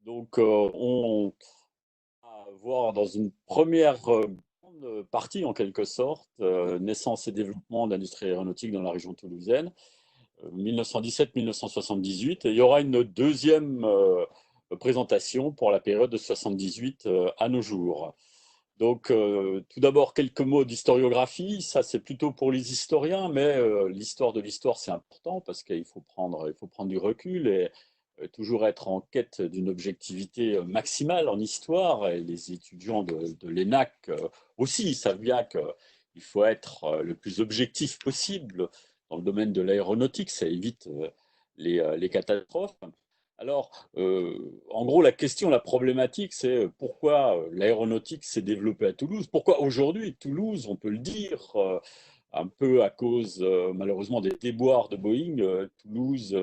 Donc, on va voir dans une première grande partie, en quelque sorte, naissance et développement de l'industrie aéronautique dans la région toulousaine, 1917-1978. Et il y aura une deuxième présentation pour la période de 78 à nos jours. Donc, tout d'abord, quelques mots d'historiographie. Ça, c'est plutôt pour les historiens, mais l'histoire de l'histoire, c'est important parce qu'il faut prendre du recul et toujours être en quête d'une objectivité maximale en histoire. Et les étudiants de l'ENAC aussi savent bien qu'il faut être le plus objectif possible dans le domaine de l'aéronautique. Ça évite les catastrophes. Alors, en gros, la question, la problématique, c'est pourquoi l'aéronautique s'est développée à Toulouse. Pourquoi aujourd'hui, Toulouse, on peut le dire, un peu à cause malheureusement des déboires de Boeing, Toulouse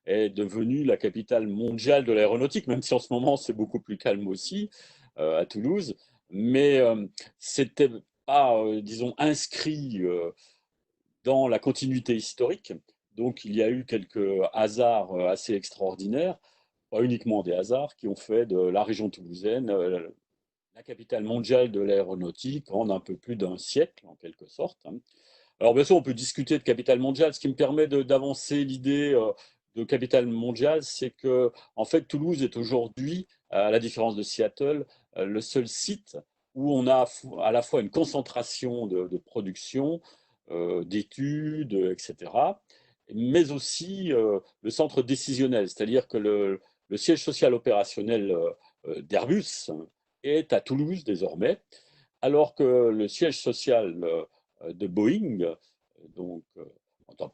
est devenue la capitale mondiale de l'aéronautique, même si en ce moment c'est beaucoup plus calme aussi à Toulouse. Mais c'était pas, disons, inscrit dans la continuité historique. Donc il y a eu quelques hasards assez extraordinaires, pas uniquement des hasards, qui ont fait de la région toulousaine la capitale mondiale de l'aéronautique en un peu plus d'un siècle, en quelque sorte. Alors bien sûr, on peut discuter de capitale mondiale. Ce qui me permet d'avancer l'idée de capitale mondiale, c'est que en fait, Toulouse est aujourd'hui, à la différence de Seattle, le seul site où on a à la fois une concentration de production, d'études, etc., mais aussi le centre décisionnel, c'est-à-dire que le siège social opérationnel d'Airbus est à Toulouse désormais, alors que le siège social de Boeing, donc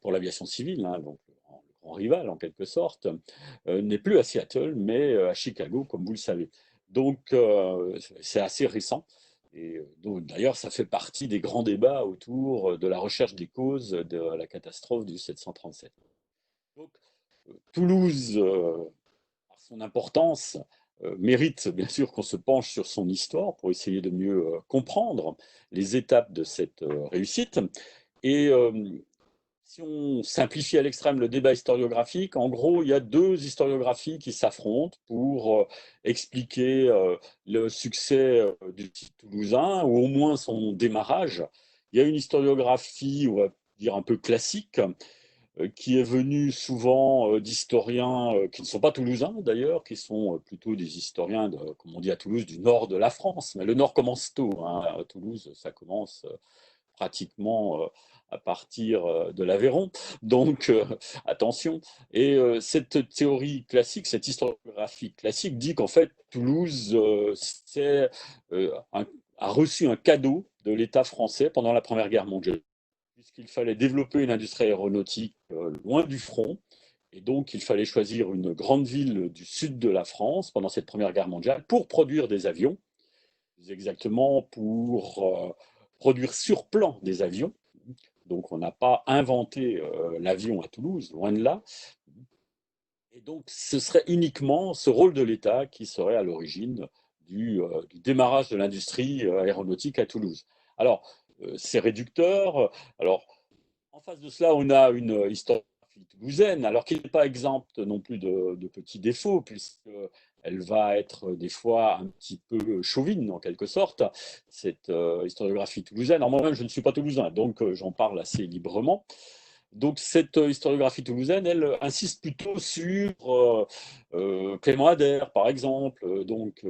pour l'aviation civile, hein, donc le grand rival en quelque sorte, n'est plus à Seattle, mais à Chicago, comme vous le savez. Donc c'est assez récent. Et donc, d'ailleurs, ça fait partie des grands débats autour de la recherche des causes de la catastrophe du 737. Donc, Toulouse, par son importance, mérite bien sûr qu'on se penche sur son histoire pour essayer de mieux comprendre les étapes de cette réussite. Et si on simplifie à l'extrême le débat historiographique, en gros, il y a deux historiographies qui s'affrontent pour expliquer le succès du site toulousain, ou au moins son démarrage. Il y a une historiographie, on va dire un peu classique, qui est venu souvent d'historiens qui ne sont pas toulousains d'ailleurs, qui sont plutôt des historiens, comme on dit à Toulouse, du nord de la France. Mais le nord commence tôt, hein. À Toulouse, ça commence pratiquement à partir de l'Aveyron. Donc, attention. Et cette théorie classique, cette historiographie classique dit qu'en fait, Toulouse a reçu un cadeau de l'État français pendant la Première Guerre mondiale, puisqu'il fallait développer une industrie aéronautique loin du front. Et donc, il fallait choisir une grande ville du sud de la France pendant cette Première Guerre mondiale pour produire des avions, plus exactement pour produire sur plan des avions. Donc, on n'a pas inventé l'avion à Toulouse, loin de là. Et donc, ce serait uniquement ce rôle de l'État qui serait à l'origine du démarrage de l'industrie aéronautique à Toulouse. Alors, c'est réducteur. Alors, en face de cela, on a une historiographie toulousaine, alors qui n'est pas exempte non plus de petits défauts, puisqu'elle va être des fois un petit peu chauvine, en quelque sorte, cette historiographie toulousaine. Alors moi-même, je ne suis pas toulousain, donc j'en parle assez librement. Donc cette historiographie toulousaine, elle insiste plutôt sur Clément Ader, par exemple,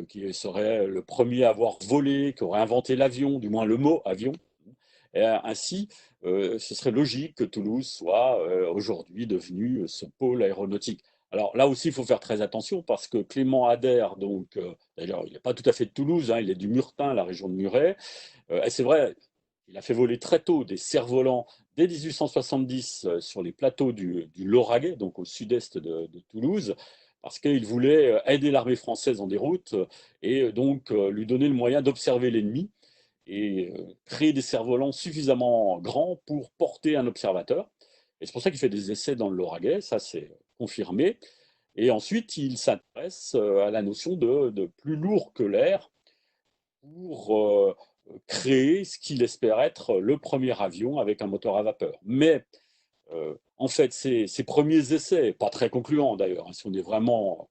qui serait le premier à avoir volé, qui aurait inventé l'avion, du moins le mot avion. Et ainsi, ce serait logique que Toulouse soit aujourd'hui devenu ce pôle aéronautique. Alors là aussi, il faut faire très attention parce que Clément Ader, donc, d'ailleurs, il n'est pas tout à fait de Toulouse, hein, il est du Murtin, la région de Muret. Et c'est vrai, il a fait voler très tôt des cerfs-volants dès 1870 sur les plateaux du Lauragais, donc au sud-est de Toulouse, parce qu'il voulait aider l'armée française en déroute et donc lui donner le moyen d'observer l'ennemi et créer des cerfs-volants suffisamment grands pour porter un observateur. Et c'est pour ça qu'il fait des essais dans le Lauragais, ça c'est confirmé. Et ensuite, il s'intéresse à la notion de plus lourd que l'air pour créer ce qu'il espère être le premier avion avec un moteur à vapeur. Mais en fait, ces premiers essais, pas très concluants d'ailleurs, hein, si on est vraiment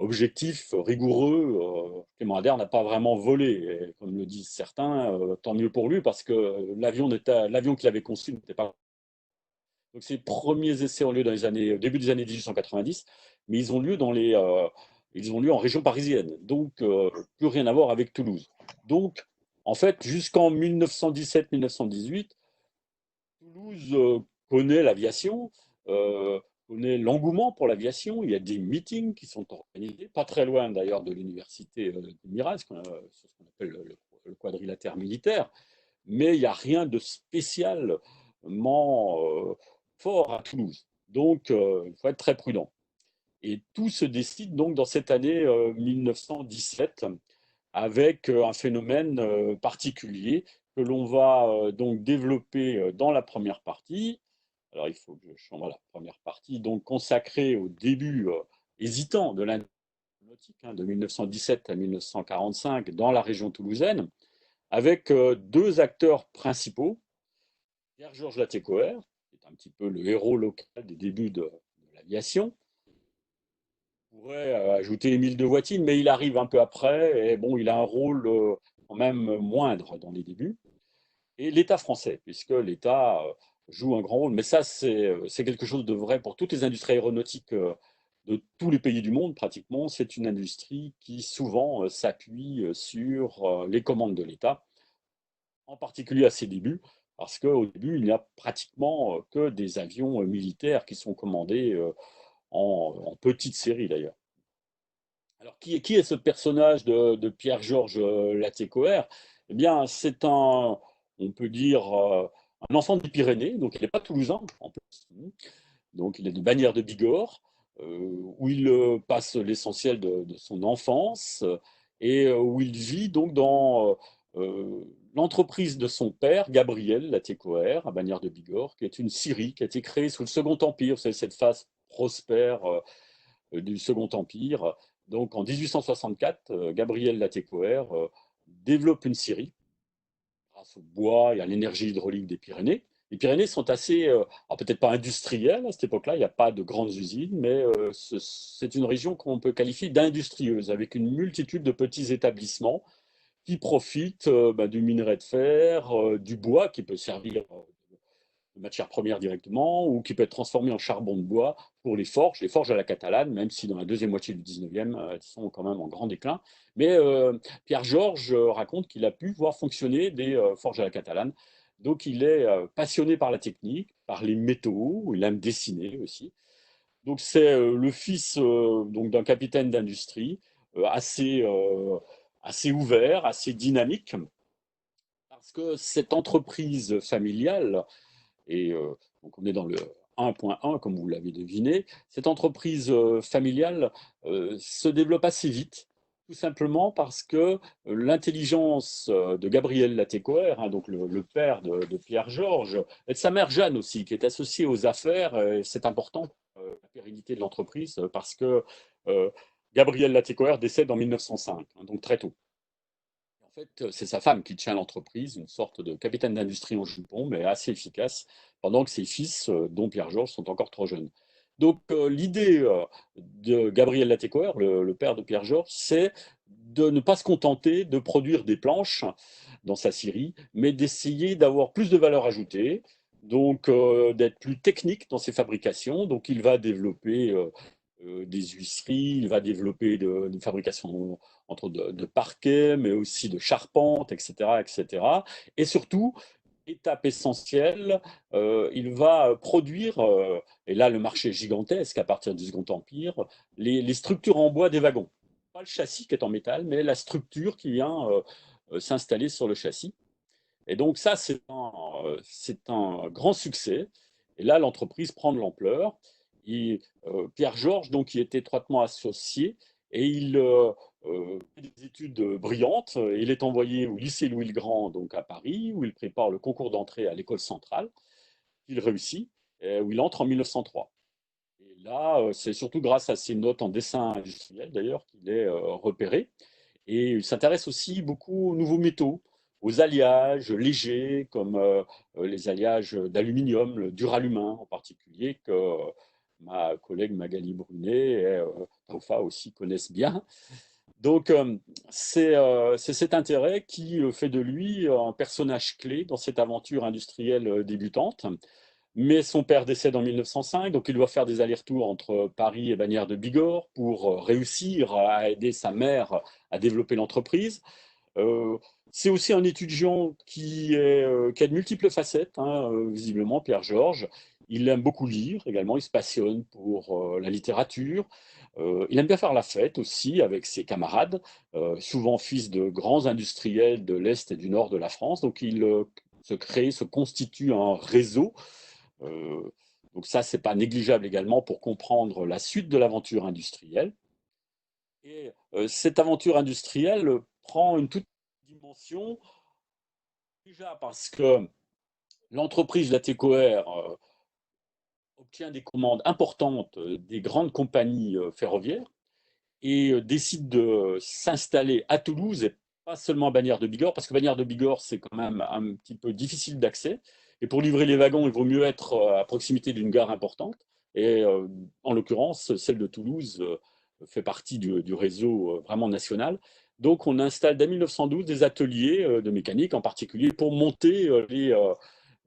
objectif rigoureux. Clément Ader n'a pas vraiment volé, et comme le disent certains, tant mieux pour lui, parce que l'avion qu'il avait conçu n'était pas. Donc ces premiers essais ont lieu dans les années, début des années 1890, mais ils ont lieu en région parisienne, donc plus rien à voir avec Toulouse. Donc, en fait, jusqu'en 1917-1918, Toulouse connaît l'aviation, euh, connaît l'engouement pour l'aviation. Il y a des meetings qui sont organisés, pas très loin d'ailleurs de l'université de Mirail, c'est ce qu'on appelle le quadrilatère militaire, mais il n'y a rien de spécialement fort à Toulouse. Donc, il faut être très prudent. Et tout se décide donc dans cette année 1917 avec un phénomène particulier que l'on va donc développer dans la première partie. Alors, il faut que je change la première partie, donc consacrée au début hésitant de l'aéronautique, de 1917 à 1945 dans la région toulousaine, avec deux acteurs principaux. Pierre-Georges Latécoère, qui est un petit peu le héros local des débuts de l'aviation. On pourrait ajouter Émile de Voitine, mais il arrive un peu après, et bon, il a un rôle quand même moindre dans les débuts. Et l'État français, puisque l'État joue un grand rôle. Mais ça, c'est quelque chose de vrai pour toutes les industries aéronautiques de tous les pays du monde, pratiquement. C'est une industrie qui souvent s'appuie sur les commandes de l'État, en particulier à ses débuts, parce qu'au début, il n'y a pratiquement que des avions militaires qui sont commandés en petite série d'ailleurs. Alors, qui est ce personnage de Pierre-Georges Latécoère? Eh bien, c'est on peut dire, un enfant des Pyrénées, donc il n'est pas toulousain en plus. Donc, il est de Bagnères de Bigorre, où il passe l'essentiel de son enfance et où il vit donc dans l'entreprise de son père, Gabriel Latécoère, à Bagnères de Bigorre, qui est une scierie qui a été créée sous le Second Empire. Vous savez, cette phase prospère du Second Empire. Donc en 1864, Gabriel Latécoère développe une scierie grâce au bois et à l'énergie hydraulique des Pyrénées. Les Pyrénées sont assez, alors peut-être pas industrielles à cette époque-là, il n'y a pas de grandes usines, mais c'est une région qu'on peut qualifier d'industrieuse, avec une multitude de petits établissements qui profitent du minerai de fer, du bois qui peut servir de matière première directement, ou qui peut être transformé en charbon de bois pour les forges à la catalane, même si dans la deuxième moitié du 19e, elles sont quand même en grand déclin. Mais Pierre-Georges raconte qu'il a pu voir fonctionner des forges à la catalane. Donc il est passionné par la technique, par les métaux, il aime dessiner aussi. Donc c'est le fils donc d'un capitaine d'industrie assez ouvert, assez dynamique, parce que cette entreprise familiale et donc on est dans le 1.1, comme vous l'avez deviné. Cette entreprise familiale se développe assez vite, tout simplement parce que l'intelligence de Gabriel Latécoère, donc le père de Pierre-Georges, et de sa mère Jeanne aussi, qui est associée aux affaires, c'est important, la pérennité de l'entreprise, parce que euh, Gabriel Latécoère décède en 1905, donc très tôt. En fait, c'est sa femme qui tient l'entreprise, une sorte de capitaine d'industrie en jupon, mais assez efficace, pendant que ses fils, dont Pierre-Georges, sont encore trop jeunes. Donc, l'idée de Gabriel Latécoère, le père de Pierre-Georges, c'est de ne pas se contenter de produire des planches dans sa scierie, mais d'essayer d'avoir plus de valeur ajoutée, donc d'être plus technique dans ses fabrications. Donc, il va développer des huisseries, il va développer une fabrication entre de parquets, mais aussi de charpentes, etc., etc. Et cetera. Et surtout, étape essentielle, il va produire, et là le marché est gigantesque à partir du Second Empire, les structures en bois des wagons. Pas le châssis qui est en métal, mais la structure qui vient s'installer sur le châssis. Et donc ça, c'est un grand succès. Et là, l'entreprise prend de l'ampleur. Et Pierre-Georges, donc, y est étroitement associé et il fait des études brillantes. Il est envoyé au lycée Louis-le-Grand, donc à Paris, où il prépare le concours d'entrée à l'école centrale. Il réussit, où il entre en 1903. Et là, c'est surtout grâce à ses notes en dessin industriel, d'ailleurs, qu'il est repéré. Et il s'intéresse aussi beaucoup aux nouveaux métaux, aux alliages légers, comme les alliages d'aluminium, le duralumin en particulier, que ma collègue Magali Brunet et Taufa aussi connaissent bien. Donc, c'est cet intérêt qui fait de lui un personnage clé dans cette aventure industrielle débutante. Mais son père décède en 1905, donc il doit faire des allers-retours entre Paris et Bagnères de Bigorre pour réussir à aider sa mère à développer l'entreprise. Euh, c'est aussi un étudiant qui a de multiples facettes, hein, visiblement, Pierre-Georges. Il aime beaucoup lire également, il se passionne pour la littérature. Il aime bien faire la fête aussi avec ses camarades, souvent fils de grands industriels de l'Est et du Nord de la France. Donc il se constitue un réseau. Euh, donc ça, c'est pas négligeable également pour comprendre la suite de l'aventure industrielle. Et cette aventure industrielle prend une toute dimension, déjà parce que l'entreprise la TECOR obtient des commandes importantes des grandes compagnies ferroviaires et décide de s'installer à Toulouse et pas seulement à Bagnères de Bigorre, parce que Bagnères de Bigorre, c'est quand même un petit peu difficile d'accès. Et pour livrer les wagons, il vaut mieux être à proximité d'une gare importante. Et en l'occurrence, celle de Toulouse fait partie du réseau vraiment national. Donc, on installe dès 1912 des ateliers de mécanique, en particulier pour monter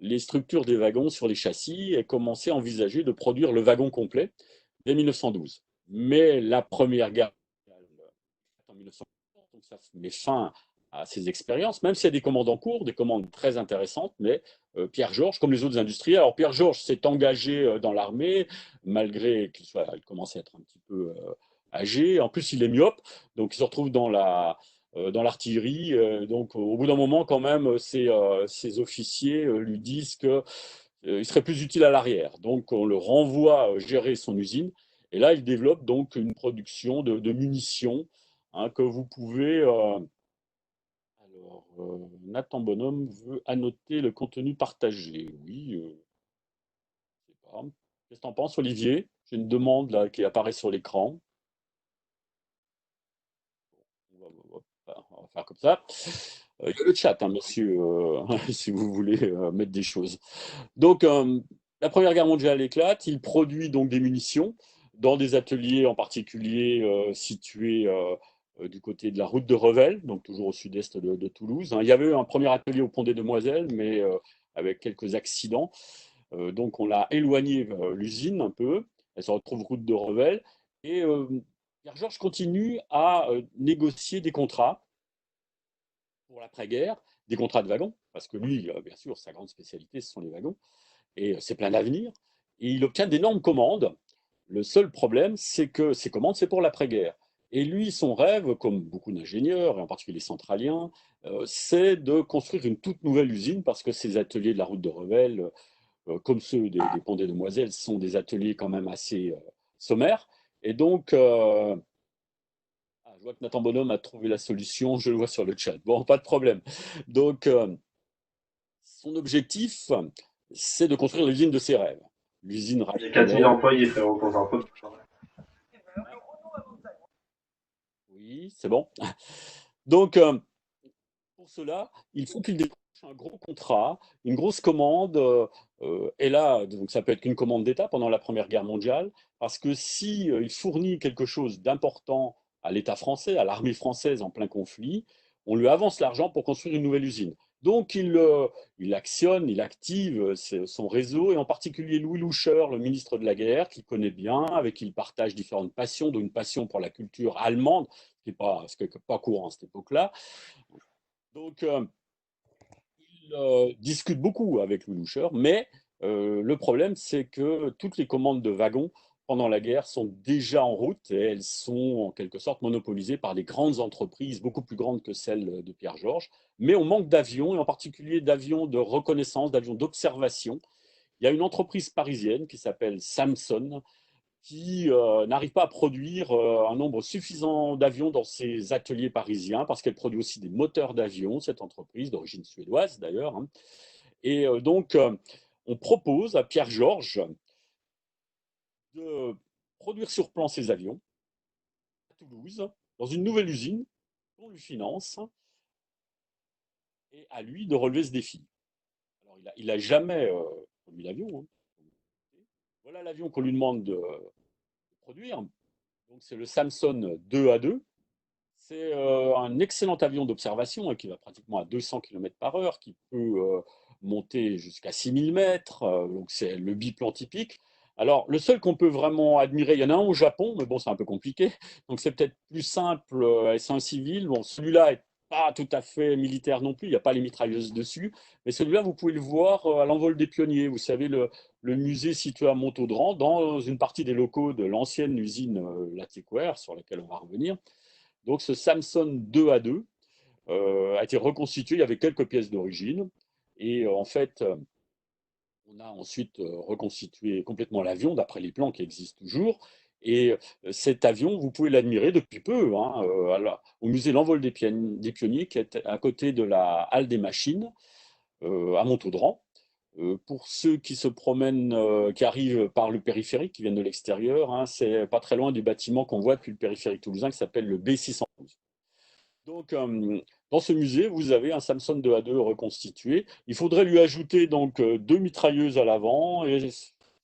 les structures des wagons sur les châssis et commencer à envisager de produire le wagon complet dès 1912. Mais la Première Guerre mondiale en 1914, donc ça met fin à ces expériences, même s'il y a des commandes en cours, des commandes très intéressantes, mais Pierre-Georges, comme les autres industriels, alors Pierre-Georges s'est engagé dans l'armée, malgré qu'il commence à être un petit peu âgé, en plus il est myope, donc il se retrouve dans l'artillerie, donc au bout d'un moment quand même, ses officiers lui disent que il serait plus utile à l'arrière. Donc on le renvoie gérer son usine. Et là, il développe donc une production de munitions hein, que vous pouvez. Alors, Nathan Bonhomme veut annoter le contenu partagé. Oui, je sais pas. Qu'est-ce que tu en penses, Olivier? J'ai une demande là qui apparaît sur l'écran. On va faire comme ça. Il y a le chat, hein, monsieur, si vous voulez mettre des choses. Donc, la Première Guerre mondiale éclate. Il produit donc des munitions dans des ateliers en particulier situés du côté de la route de Revel, donc toujours au sud-est de Toulouse, hein. Il y avait eu un premier atelier au Pont des Demoiselles, mais avec quelques accidents. Donc, on l'a éloigné l'usine un peu. Elle se retrouve route de Revel. Et Pierre Georges continue à négocier des contrats pour l'après-guerre, des contrats de wagons, parce que lui, bien sûr, sa grande spécialité, ce sont les wagons et c'est plein d'avenir. Et il obtient d'énormes commandes. Le seul problème, c'est que ces commandes, c'est pour l'après-guerre. Et lui, son rêve, comme beaucoup d'ingénieurs, et en particulier centraliens, c'est de construire une toute nouvelle usine parce que ces ateliers de la route de Revel, comme ceux des Ponts des Demoiselles, sont des ateliers quand même assez sommaires. Et donc, je vois que Nathan Bonhomme a trouvé la solution, je le vois sur le chat. Bon, pas de problème. Donc, son objectif, c'est de construire l'usine de ses rêves. L'usine Il y a 4000 Raffinol. employés, frérot, pour un peu. Ah, oui, c'est bon. Donc, pour cela, il faut qu'il décroche un gros contrat, une grosse commande. Et là, donc ça peut être qu'une commande d'État pendant la Première Guerre mondiale, parce que si il fournit quelque chose d'important à l'État français, à l'armée française en plein conflit, on lui avance l'argent pour construire une nouvelle usine. Donc il actionne, il active son réseau, et en particulier Louis Loucheur, le ministre de la Guerre, qu'il connaît bien, avec qui il partage différentes passions, dont une passion pour la culture allemande, ce qui n'est pas courant à cette époque-là. Donc, il discute beaucoup avec Louis Loucheur, mais le problème, c'est que toutes les commandes de wagons pendant la guerre sont déjà en route et elles sont en quelque sorte monopolisées par des grandes entreprises, beaucoup plus grandes que celles de Pierre-Georges. Mais on manque d'avions, et en particulier d'avions de reconnaissance, d'avions d'observation. Il y a une entreprise parisienne qui s'appelle Samson, qui n'arrive pas à produire un nombre suffisant d'avions dans ses ateliers parisiens, parce qu'elle produit aussi des moteurs d'avions, cette entreprise, d'origine suédoise d'ailleurs, hein. Et donc, on propose à Pierre-Georges de produire sur plan ces avions à Toulouse, dans une nouvelle usine qu'on lui finance, et à lui de relever ce défi. Alors, il a jamais produit l'avion, hein. Voilà l'avion qu'on lui demande de produire. Donc c'est le Samson 2A2. C'est un excellent avion d'observation qui va pratiquement à 200 km par heure, qui peut monter jusqu'à 6000 mètres. Donc c'est le biplan typique. Alors le seul qu'on peut vraiment admirer, il y en a un au Japon, mais bon c'est un peu compliqué. Donc c'est peut-être plus simple, c'est un civil. Bon celui-là est pas tout à fait militaire non plus, il n'y a pas les mitrailleuses dessus. Mais celui-là, vous pouvez le voir à l'envol des pionniers. Vous savez, le musée situé à Montaudran, dans une partie des locaux de l'ancienne usine Latécoère, sur laquelle on va revenir. Donc ce Samson 2A2 a été reconstitué, il y avait quelques pièces d'origine. Et en fait, on a ensuite reconstitué complètement l'avion, d'après les plans qui existent toujours. Et cet avion, vous pouvez l'admirer depuis peu, hein, au musée L'Envol des Pionniers, qui est à côté de la halle des machines, à Montaudran. Pour ceux qui se promènent, qui arrivent par le périphérique, qui viennent de l'extérieur, hein, c'est pas très loin du bâtiment qu'on voit depuis le périphérique toulousain qui s'appelle le B612. Donc, dans ce musée, vous avez un Samson 2A2 reconstitué. Il faudrait lui ajouter donc deux mitrailleuses à l'avant et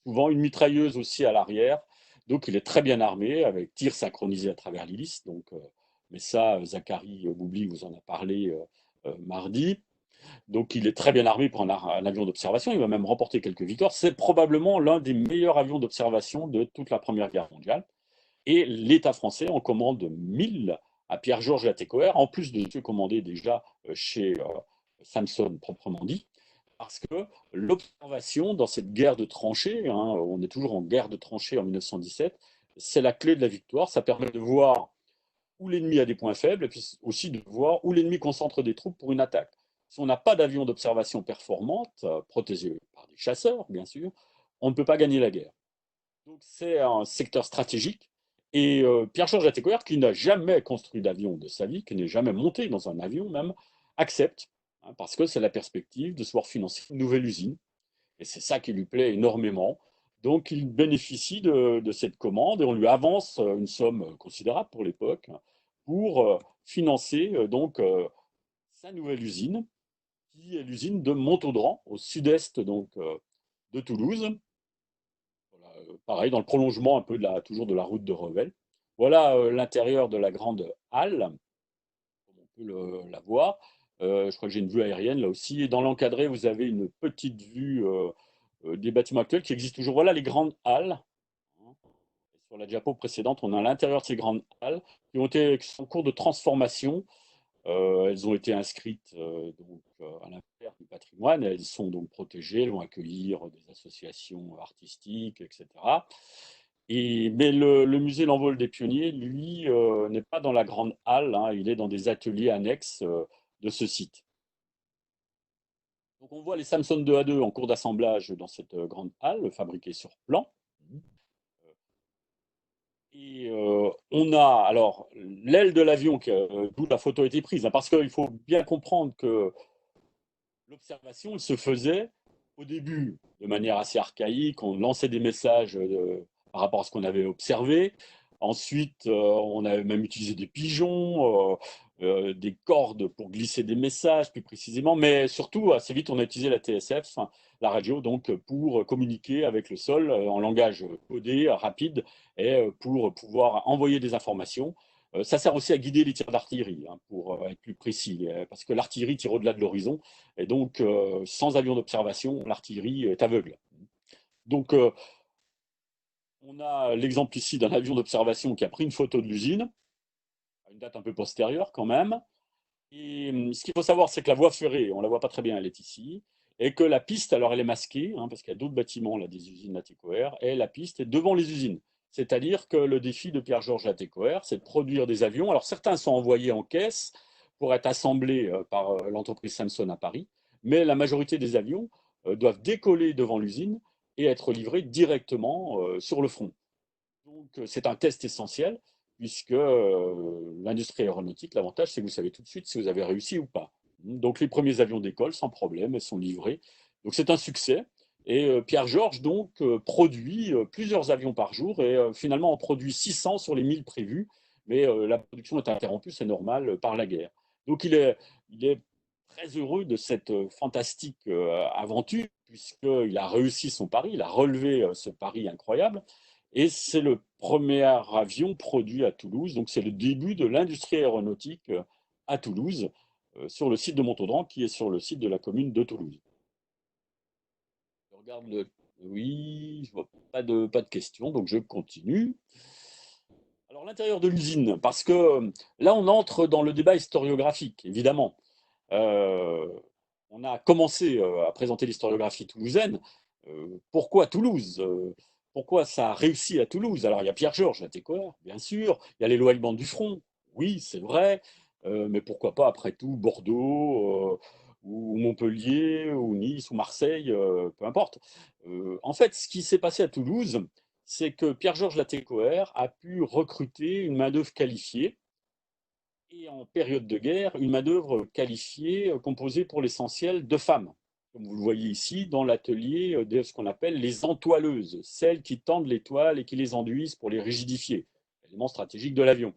souvent une mitrailleuse aussi à l'arrière. Donc, il est très bien armé avec tir synchronisé à travers l'hélice. Donc, mais ça, Zachary Boubli vous en a parlé mardi. Donc, il est très bien armé pour un avion d'observation. Il va même remporter quelques victoires. C'est probablement l'un des meilleurs avions d'observation de toute la Première Guerre mondiale. Et l'État français en commande 1000 à Pierre-Georges Latécoère, en plus de ceux commandés déjà chez Samson proprement dit, parce que l'observation dans cette guerre de tranchées, hein, on est toujours en guerre de tranchées en 1917, c'est la clé de la victoire. Ça permet de voir où l'ennemi a des points faibles et puis aussi de voir où l'ennemi concentre des troupes pour une attaque. Si on n'a pas d'avion d'observation performante, protégé par des chasseurs, bien sûr, on ne peut pas gagner la guerre. Donc c'est un secteur stratégique. Et Pierre-Georges Latécoère, qui n'a jamais construit d'avion de sa vie, qui n'est jamais monté dans un avion même, accepte, hein, parce que c'est la perspective de se voir financer une nouvelle usine. Et c'est ça qui lui plaît énormément. Donc il bénéficie de cette commande et on lui avance une somme considérable pour l'époque pour financer sa nouvelle usine, qui est l'usine de Montaudran, au sud-est de Toulouse. Voilà, pareil, dans le prolongement un peu toujours de la route de Revel. Voilà l'intérieur de la grande halle, comme on peut la voir. Je crois que j'ai une vue aérienne là aussi. Et dans l'encadré, vous avez une petite vue des bâtiments actuels qui existent toujours. Voilà les grandes halles. Sur la diapo précédente, on a l'intérieur de ces grandes halles qui sont en cours de transformation. Elles ont été inscrites à l'Inventaire du patrimoine. Elles sont donc protégées. Elles vont accueillir des associations artistiques, etc. Mais le musée L'Envol des Pionniers, lui, n'est pas dans la grande halle, hein, il est dans des ateliers annexes de ce site. Donc on voit les Samson 2A2 en cours d'assemblage dans cette grande halle, fabriquée sur plan. Et on a alors l'aile de l'avion, d'où la photo a été prise, hein, parce qu'il faut bien comprendre que l'observation, elle se faisait au début de manière assez archaïque. On lançait des messages par rapport à ce qu'on avait observé. Ensuite, on avait même utilisé des pigeons, des cordes pour glisser des messages plus précisément. Mais surtout, assez vite, on a utilisé la TSF, enfin, la radio, donc pour communiquer avec le sol en langage codé, rapide, et pour pouvoir envoyer des informations. Ça sert aussi à guider les tirs d'artillerie, hein, pour être plus précis, parce que l'artillerie tire au-delà de l'horizon, et donc sans avion d'observation, l'artillerie est aveugle. Donc on a l'exemple ici d'un avion d'observation qui a pris une photo de l'usine, à une date un peu postérieure quand même. Et ce qu'il faut savoir, c'est que la voie ferrée, on ne la voit pas très bien, elle est ici, et que la piste, alors elle est masquée, hein, parce qu'il y a d'autres bâtiments là, des usines Latécoère, et la piste est devant les usines. C'est-à-dire que le défi de Pierre-Georges Latécoère, c'est de produire des avions. Alors certains sont envoyés en caisse pour être assemblés par l'entreprise Samson à Paris, mais la majorité des avions doivent décoller devant l'usine et être livrés directement sur le front. Donc c'est un test essentiel, puisque l'industrie aéronautique, l'avantage, c'est que vous savez tout de suite si vous avez réussi ou pas. Donc les premiers avions décollent sans problème, elles sont livrées. Donc c'est un succès. Et Pierre-Georges donc produit plusieurs avions par jour et finalement en produit 600 sur les 1000 prévus. Mais la production est interrompue, c'est normal, par la guerre. Donc il est très heureux de cette fantastique aventure, puisqu'il a réussi son pari, il a relevé ce pari incroyable, et c'est le premier avion produit à Toulouse, donc c'est le début de l'industrie aéronautique à Toulouse, sur le site de Montaudran, qui est sur le site de la commune de Toulouse. Je regarde le... Oui, je vois pas de questions, donc je continue. Alors l'intérieur de l'usine, parce que là on entre dans le débat historiographique, évidemment. Euh, on a commencé à présenter l'historiographie toulousaine. Pourquoi Toulouse? Pourquoi ça a réussi à Toulouse? Alors il y a Pierre-Georges Latécoère, bien sûr. Il y a les lois allemandes du front. Oui, c'est vrai. Mais pourquoi pas, après tout, Bordeaux, ou Montpellier, ou Nice, ou Marseille, peu importe. En fait, ce qui s'est passé à Toulouse, c'est que Pierre-Georges Latécoère a pu recruter une main-d'œuvre qualifiée et en période de guerre, une main-d'œuvre qualifiée, composée pour l'essentiel de femmes. Comme vous le voyez ici, dans l'atelier de ce qu'on appelle les entoileuses, celles qui tendent les toiles et qui les enduisent pour les rigidifier, élément stratégique de l'avion.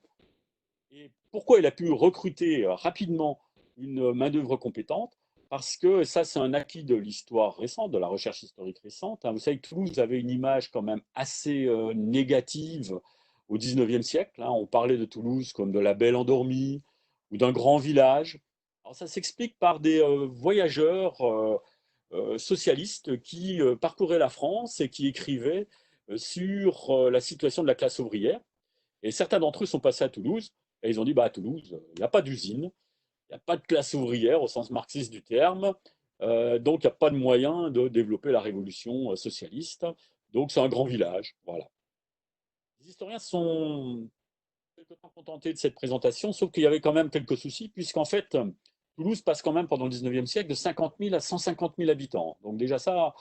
Et pourquoi il a pu recruter rapidement une main-d'œuvre compétente? Parce que ça, c'est un acquis de l'histoire récente, de la recherche historique récente. Vous savez que Toulouse avait une image quand même assez négative au XIXe siècle. On parlait de Toulouse comme de la belle endormie ou d'un grand village. Alors ça s'explique par des voyageurs socialistes qui parcouraient la France et qui écrivaient sur la situation de la classe ouvrière. Et certains d'entre eux sont passés à Toulouse et ils ont dit, bah, à Toulouse, il n'y a pas d'usine, il n'y a pas de classe ouvrière au sens marxiste du terme, donc il n'y a pas de moyen de développer la révolution socialiste. Donc c'est un grand village. Voilà. Les historiens sont quelque temps contentés de cette présentation, sauf qu'il y avait quand même quelques soucis, puisqu'en fait, Toulouse passe quand même pendant le 19e siècle de 50 000 à 150 000 habitants. Donc déjà ça,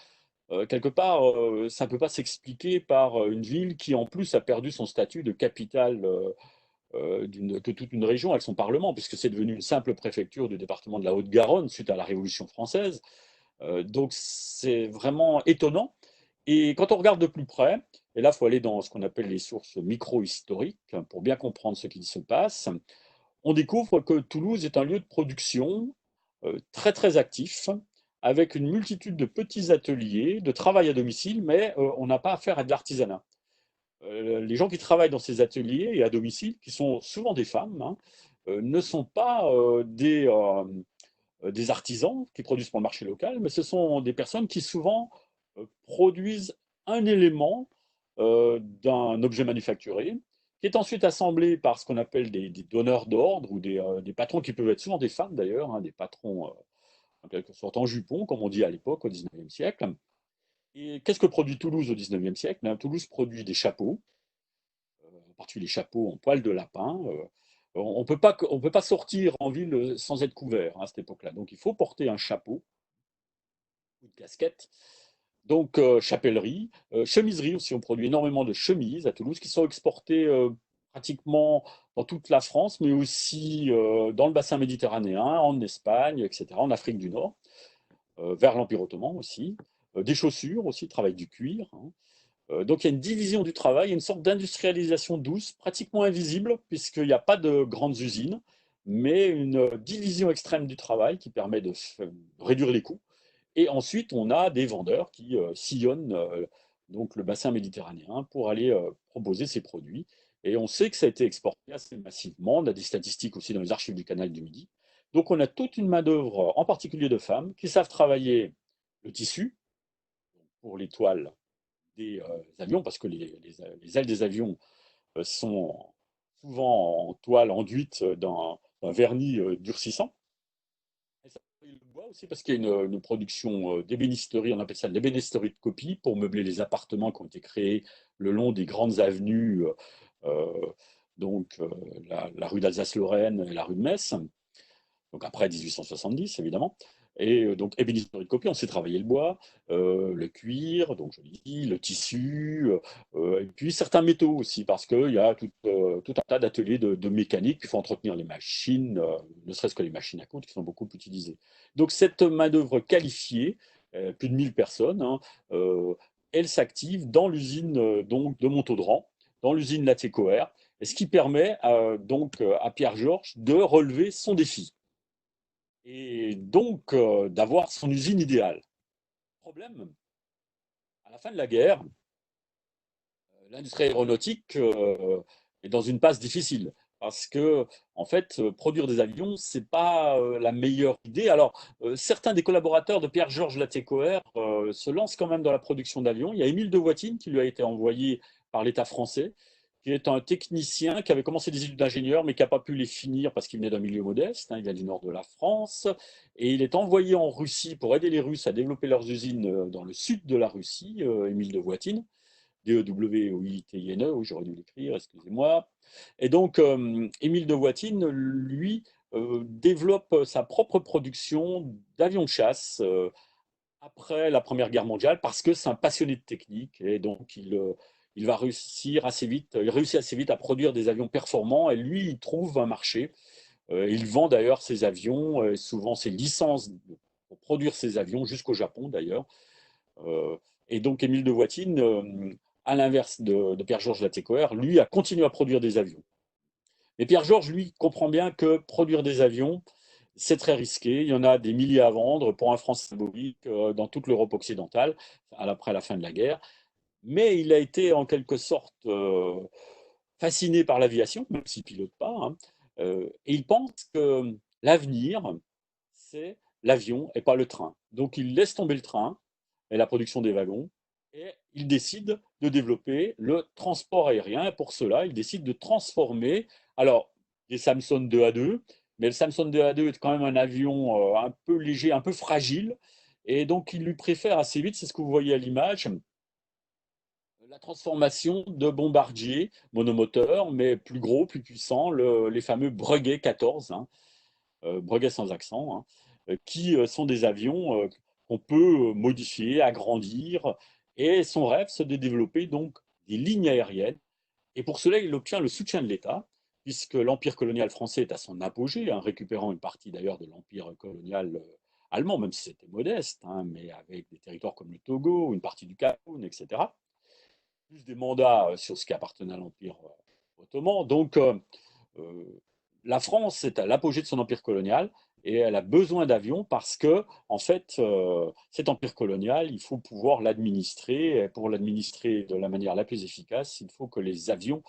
quelque part, ça ne peut pas s'expliquer par une ville qui en plus a perdu son statut de capitale de toute une région avec son parlement, puisque c'est devenu une simple préfecture du département de la Haute-Garonne suite à la Révolution française. Donc c'est vraiment étonnant. Et quand on regarde de plus près, et là il faut aller dans ce qu'on appelle les sources micro-historiques pour bien comprendre ce qui se passe, on découvre que Toulouse est un lieu de production très très actif, avec une multitude de petits ateliers, de travail à domicile, mais on n'a pas affaire à de l'artisanat. Les gens qui travaillent dans ces ateliers et à domicile, qui sont souvent des femmes, ne sont pas des artisans qui produisent pour le marché local, mais ce sont des personnes qui souvent produisent un élément d'un objet manufacturé, qui est ensuite assemblé par ce qu'on appelle des donneurs d'ordre ou des patrons qui peuvent être souvent des femmes d'ailleurs, des patrons en quelque sorte en jupon, comme on dit à l'époque, au XIXe siècle. Et qu'est-ce que produit Toulouse au XIXe siècle? Toulouse produit des chapeaux, en particulier les chapeaux en poil de lapin. On ne peut pas sortir en ville sans être couvert à cette époque-là. Donc il faut porter un chapeau ou une casquette. Donc chapellerie, chemiserie aussi, on produit énormément de chemises à Toulouse qui sont exportées pratiquement dans toute la France, mais aussi dans le bassin méditerranéen, en Espagne, etc., en Afrique du Nord, vers l'Empire ottoman aussi. Des chaussures aussi, travail du cuir. Donc il y a une division du travail, une sorte d'industrialisation douce, pratiquement invisible, puisqu'il n'y a pas de grandes usines, mais une division extrême du travail qui permet de réduire les coûts. Et ensuite, on a des vendeurs qui sillonnent donc le bassin méditerranéen pour aller proposer ces produits. Et on sait que ça a été exporté assez massivement. On a des statistiques aussi dans les archives du canal du Midi. Donc on a toute une main-d'œuvre, en particulier de femmes, qui savent travailler le tissu pour les toiles des avions, parce que les ailes des avions sont souvent en toile enduite d'un vernis durcissant. Et ça, il le bois aussi parce qu'il y a une production d'ébénisterie, on appelle ça de l'ébénisterie de copie, pour meubler les appartements qui ont été créés le long des grandes avenues, euh, donc la rue d'Alsace-Lorraine et la rue de Metz, donc après 1870 évidemment. Et donc ébénisterie de copie, on sait travailler le bois, le cuir, donc je l'ai dit, le tissu, et puis certains métaux aussi, parce qu'il y a tout un tas d'ateliers de mécanique, il faut entretenir les machines, ne serait-ce que les machines à coudre qui sont beaucoup utilisées. Donc cette main-d'œuvre qualifiée, plus de 1000 personnes, elle s'active dans l'usine donc de Montaudran, dans l'usine Latécoère, et ce qui permet donc à Pierre-Georges de relever son défi. et donc d'avoir son usine idéale. Problème, à la fin de la guerre, l'industrie aéronautique est dans une passe difficile parce que, en fait, produire des avions, c'est pas la meilleure idée. Alors, certains des collaborateurs de Pierre-Georges Latécoère se lancent quand même dans la production d'avions. Il y a Émile de Voitine qui lui a été envoyé par l'État français, qui est un technicien qui avait commencé des études d'ingénieur, mais qui n'a pas pu les finir parce qu'il venait d'un milieu modeste. Hein, il vient du nord de la France. Et il est envoyé en Russie pour aider les Russes à développer leurs usines dans le sud de la Russie, Émile de Voitine. D-E-W-O-I-T-I-N-E, oui, j'aurais dû l'écrire, excusez-moi. Et donc, Émile de Voitine, lui, développe sa propre production d'avions de chasse après la Première Guerre mondiale parce que c'est un passionné de technique et donc il va réussir assez vite, il réussit assez vite à produire des avions performants et lui, il trouve un marché. Il vend d'ailleurs ses avions, souvent ses licences pour produire ses avions jusqu'au Japon d'ailleurs. Euh, et donc Émile de Voitine, à l'inverse de Pierre-Georges Latécoère, lui a continué à produire des avions. Mais Pierre-Georges, lui, comprend bien que produire des avions, c'est très risqué. Il y en a des milliers à vendre pour un franc symbolique dans toute l'Europe occidentale, après la fin de la guerre. Mais il a été en quelque sorte fasciné par l'aviation, même s'il ne pilote pas. Hein, et il pense que l'avenir, c'est l'avion et pas le train. Donc il laisse tomber le train et la production des wagons et il décide de développer le transport aérien. Et pour cela, il décide de transformer, alors, des Samson 2A2, mais le Samson 2A2 est quand même un avion un peu léger, un peu fragile. Et donc il lui préfère assez vite, c'est ce que vous voyez à l'image, la transformation de bombardiers monomoteurs, mais plus gros, plus puissants, les fameux Breguet 14, hein, Breguet sans accent, hein, qui sont des avions qu'on peut modifier, agrandir. Et son rêve, c'est de développer donc des lignes aériennes. Et pour cela, il obtient le soutien de l'État, puisque l'empire colonial français est à son apogée, hein, récupérant une partie d'ailleurs de l'empire colonial allemand, même si c'était modeste, hein, mais avec des territoires comme le Togo, une partie du Cameroun, etc. Plus des mandats sur ce qui appartenait à l'empire ottoman. Donc, euh, la France est à l'apogée de son empire colonial et elle a besoin d'avions parce que, en fait, cet empire colonial, il faut pouvoir l'administrer. Et pour l'administrer de la manière la plus efficace, il faut que les avions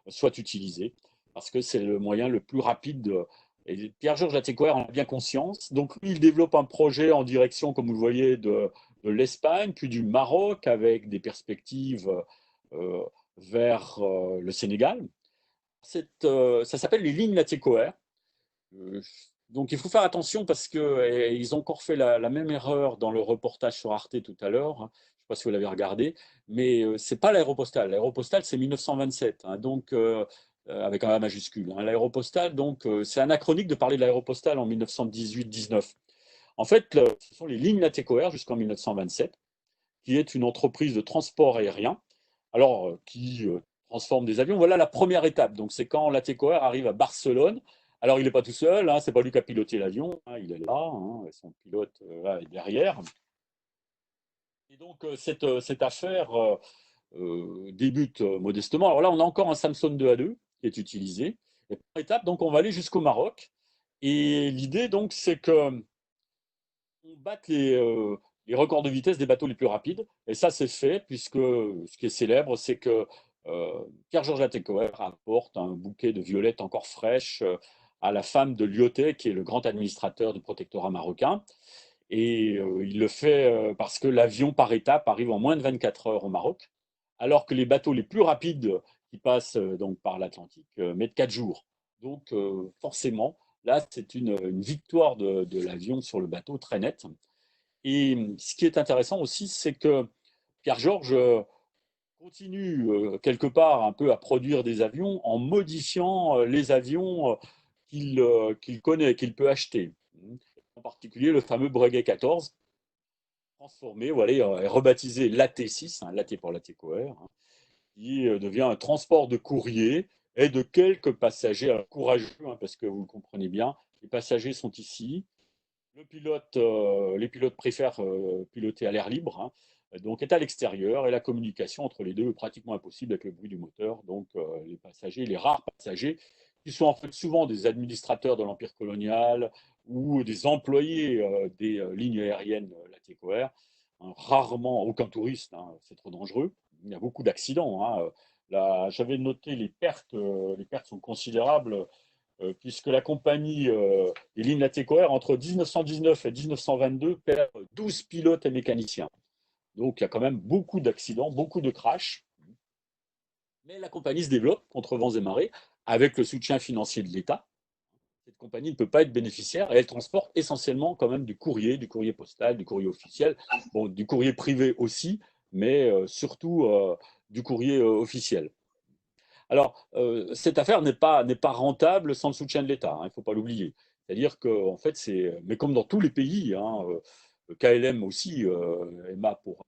soient utilisés parce que c'est le moyen le plus rapide. Et Pierre-Georges Latécoère en a bien conscience. Donc, lui, il développe un projet en direction, comme vous le voyez, de l'Espagne, puis du Maroc, avec des perspectives euh, vers le Sénégal. Ça s'appelle les lignes Latécoère. Euh, donc il faut faire attention parce que ils ont encore fait la même erreur dans le reportage sur Arte tout à l'heure. Hein. Je ne sais pas si vous l'avez regardé, mais c'est pas l'aéropostale. L'aéropostale c'est 1927, hein, donc avec un A majuscule. Hein. L'aéropostale, donc c'est anachronique de parler de l'aéropostale en 1918-19. En fait, ce sont les lignes Latécoère jusqu'en 1927, qui est une entreprise de transport aérien, alors qui transforme des avions. Voilà la première étape. Donc c'est quand l'Atecoère arrive à Barcelone. Alors il n'est pas tout seul, hein, c'est pas lui qui a piloté l'avion, hein, il est là, hein, son pilote là, est derrière. Et donc cette affaire débute modestement. Alors là, on a encore un Samsung 2A2 qui est utilisé. Et par étape, donc on va aller jusqu'au Maroc. Et l'idée, donc, c'est que on batte les records de vitesse des bateaux les plus rapides. Et ça, c'est fait, puisque ce qui est célèbre, c'est que Pierre-Georges Latécoère apporte un bouquet de violettes encore fraîches à la femme de Lyotet, qui est le grand administrateur du protectorat marocain. Et il le fait parce que l'avion par étape arrive en moins de 24 heures au Maroc, alors que les bateaux les plus rapides qui passent donc par l'Atlantique mettent 4 jours. Donc forcément, là, c'est une victoire de l'avion sur le bateau très nette. Et ce qui est intéressant aussi, c'est que Pierre-Georges continue quelque part un peu à produire des avions en modifiant les avions qu'il connaît, qu'il peut acheter. En particulier le fameux Breguet 14, transformé, voilà, et rebaptisé l'AT6, hein, l'AT pour l'AT-Coeur, hein, qui devient un transport de courrier et de quelques passagers. Alors, courageux, hein, parce que vous le comprenez bien, les passagers sont ici. Les pilotes préfèrent piloter à l'air libre, hein, donc est à l'extérieur et la communication entre les deux est pratiquement impossible avec le bruit du moteur. Donc les passagers, les rares passagers, qui sont en fait souvent des administrateurs de l'empire colonial ou des employés des lignes aériennes Latécoère. Hein, rarement, aucun touriste, hein, c'est trop dangereux. Il y a beaucoup d'accidents. Hein. Là, j'avais noté les pertes sont considérables puisque la compagnie des lignes Latécoère, entre 1919 et 1922, perd 12 pilotes et mécaniciens. Donc il y a quand même beaucoup d'accidents, beaucoup de crashs. Mais la compagnie se développe contre vents et marées avec le soutien financier de l'État. Cette compagnie ne peut pas être bénéficiaire et elle transporte essentiellement quand même du courrier postal, du courrier officiel, bon, du courrier privé aussi, mais surtout du courrier officiel. Alors, cette affaire n'est pas rentable sans le soutien de l'État, hein, il ne faut pas l'oublier. C'est-à-dire que, en fait, mais comme dans tous les pays, hein, KLM aussi, Emma pourra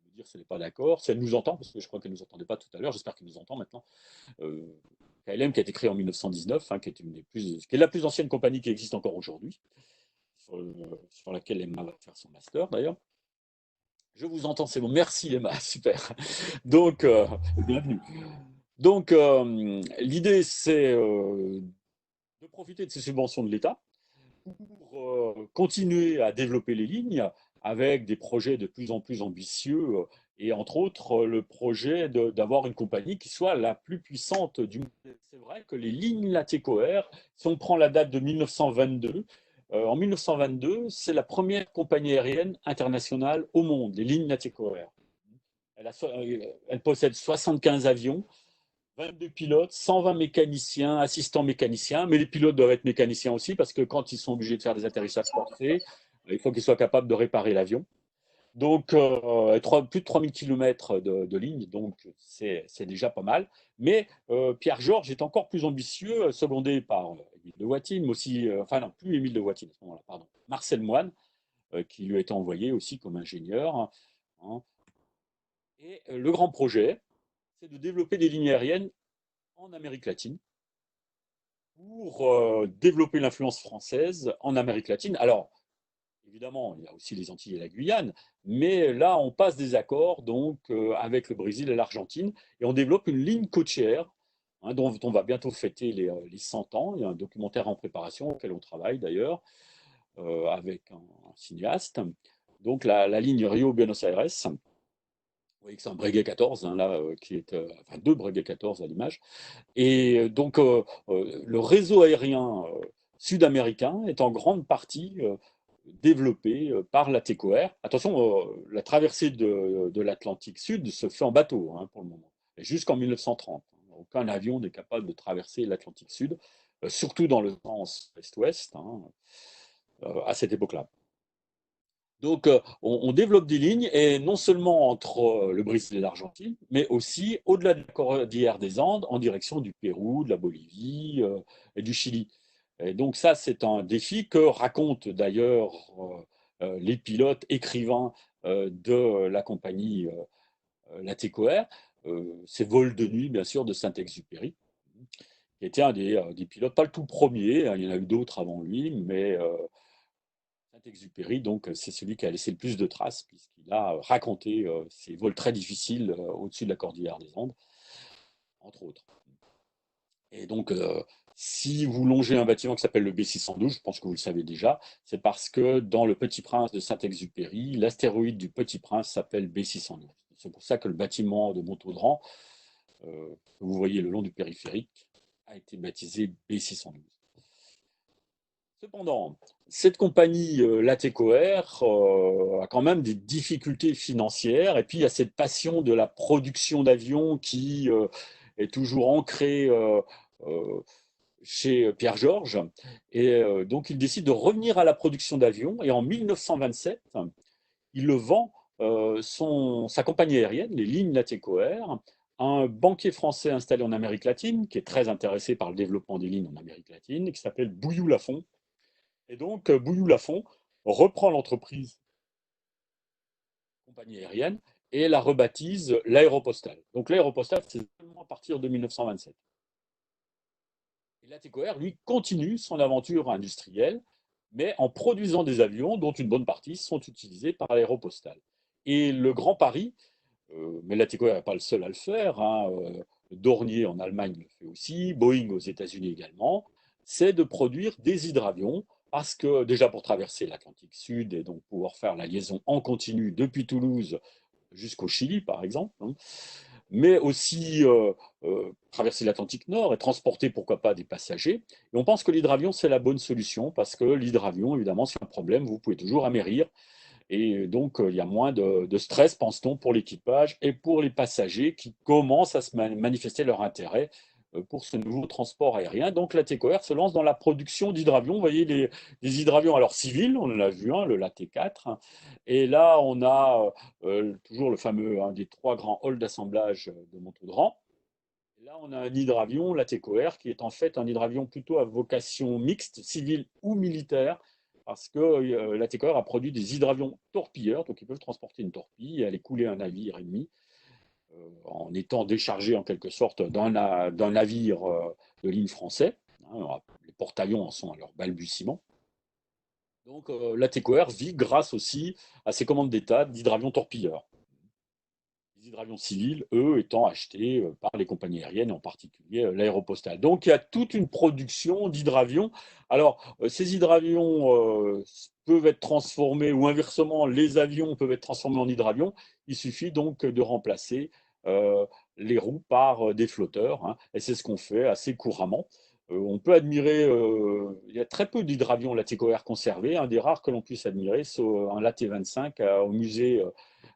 me dire si elle n'est pas d'accord, si elle nous entend, parce que je crois qu'elle ne nous entendait pas tout à l'heure, j'espère qu'elle nous entend maintenant. Euh, KLM qui a été créée en 1919, hein, qui est la plus ancienne compagnie qui existe encore aujourd'hui, sur laquelle Emma va faire son master d'ailleurs. Je vous entends, c'est bon. Merci Emma, super. Donc, bienvenue. Donc, l'idée, c'est de profiter de ces subventions de l'État pour continuer à développer les lignes avec des projets de plus en plus ambitieux et entre autres le projet d'avoir une compagnie qui soit la plus puissante du monde. C'est vrai que les lignes Latécoère, si on prend la date de 1922, en 1922, c'est la première compagnie aérienne internationale au monde, les lignes Latécoère. Elle possède 75 avions, 22 pilotes, 120 mécaniciens, assistants mécaniciens, mais les pilotes doivent être mécaniciens aussi parce que quand ils sont obligés de faire des atterrissages forcés, il faut qu'ils soient capables de réparer l'avion. Donc, plus de 3000 km de ligne, donc c'est déjà pas mal. Mais Pierre-Georges est encore plus ambitieux, secondé par Émile de Watine, mais aussi, enfin non, plus Émile de Watine à ce moment-là, pardon, Marcel Moine, qui lui a été envoyé aussi comme ingénieur. Hein. Et le grand projet, c'est de développer des lignes aériennes en Amérique latine pour développer l'influence française en Amérique latine. Alors, évidemment, il y a aussi les Antilles et la Guyane, mais là, on passe des accords donc avec le Brésil et l'Argentine et on développe une ligne côtière hein, dont on va bientôt fêter les 100 ans. Il y a un documentaire en préparation auquel on travaille d'ailleurs avec un cinéaste. Donc la ligne Rio-Buenos Aires. Vous voyez que c'est un Breguet 14, hein, là, qui est, enfin deux Breguet 14 à l'image. Et donc, le réseau aérien sud-américain est en grande partie développé par la TECOR. Attention, la traversée de l'Atlantique Sud se fait en bateau hein, pour le moment, jusqu'en 1930. Aucun avion n'est capable de traverser l'Atlantique Sud, surtout dans le sens est-ouest, hein, à cette époque-là. Donc, on développe des lignes, et non seulement entre le Brésil et l'Argentine, mais aussi au-delà de la cordillère des Andes, en direction du Pérou, de la Bolivie et du Chili. Et donc ça, c'est un défi que racontent d'ailleurs les pilotes écrivains de la compagnie Latécoère. C'est Vol de nuit, bien sûr, de Saint-Exupéry, qui était un des pilotes, pas le tout premier, hein, il y en a eu d'autres avant lui, mais Saint-Exupéry, donc, c'est celui qui a laissé le plus de traces, puisqu'il a raconté ces vols très difficiles au-dessus de la cordillère des Andes, entre autres. Et donc, si vous longez un bâtiment qui s'appelle le B612, je pense que vous le savez déjà, c'est parce que dans Le Petit Prince de Saint-Exupéry, l'astéroïde du Petit Prince s'appelle B612. C'est pour ça que le bâtiment de Montaudran, que vous voyez le long du périphérique, a été baptisé B612. Cependant, cette compagnie Latécoère a quand même des difficultés financières et puis il y a cette passion de la production d'avions qui est toujours ancrée euh, chez Pierre Georges. Et donc il décide de revenir à la production d'avions et en 1927, il le vend sa compagnie aérienne, les lignes Latécoère, à un banquier français installé en Amérique latine qui est très intéressé par le développement des lignes en Amérique latine et qui s'appelle Bouilloux-Lafont. Et donc, Bouilloux-Lafont reprend l'entreprise compagnie aérienne et la rebaptise l'Aéropostale. Donc, l'Aéropostale, c'est seulement à partir de 1927. Et la TECOR, lui, continue son aventure industrielle, mais en produisant des avions dont une bonne partie sont utilisés par l'Aéropostale. Et le Grand Paris, mais la TECOR n'est pas le seul à le faire, hein, Dornier en Allemagne le fait aussi, Boeing aux États-Unis également, c'est de produire des hydravions parce que déjà pour traverser l'Atlantique Sud et donc pouvoir faire la liaison en continu depuis Toulouse jusqu'au Chili, par exemple, hein, mais aussi traverser l'Atlantique Nord et transporter, pourquoi pas, des passagers. Et on pense que l'hydravion, c'est la bonne solution, parce que l'hydravion, évidemment, s'il y a un problème, vous pouvez toujours amérir. Et donc, il y a moins de stress, pense-t-on, pour l'équipage et pour les passagers qui commencent à se manifester leur intérêt pour ce nouveau transport aérien. Donc, la TECOR se lance dans la production d'hydravions. Vous voyez, les hydravions alors civils, on en a vu un, le LAT4. Hein. Et là, on a toujours le fameux, un des trois grands halls d'assemblage de Montaudran. Et là, on a un hydravion, la TECOR, qui est en fait un hydravion plutôt à vocation mixte, civile ou militaire, parce que la TECOR a produit des hydravions torpilleurs, donc ils peuvent transporter une torpille et aller couler un navire ennemi, en étant déchargés en quelque sorte d'un navire de ligne français. Hein, les porte-avions en sont à leur balbutiement. Donc la TECOR vit grâce aussi à ses commandes d'État d'hydravions torpilleurs. Les hydravions civils, eux, étant achetés par les compagnies aériennes, en particulier l'Aéropostale. Donc il y a toute une production d'hydravions. Alors, ces hydravions peuvent être transformés, ou inversement, les avions peuvent être transformés en hydravions. Il suffit donc de remplacer euh, les roues par des flotteurs, hein, et c'est ce qu'on fait assez couramment. On peut admirer, il y a très peu d'hydravions Latécoère conservés. Un des rares que l'on puisse admirer, c'est un LAT-25 au musée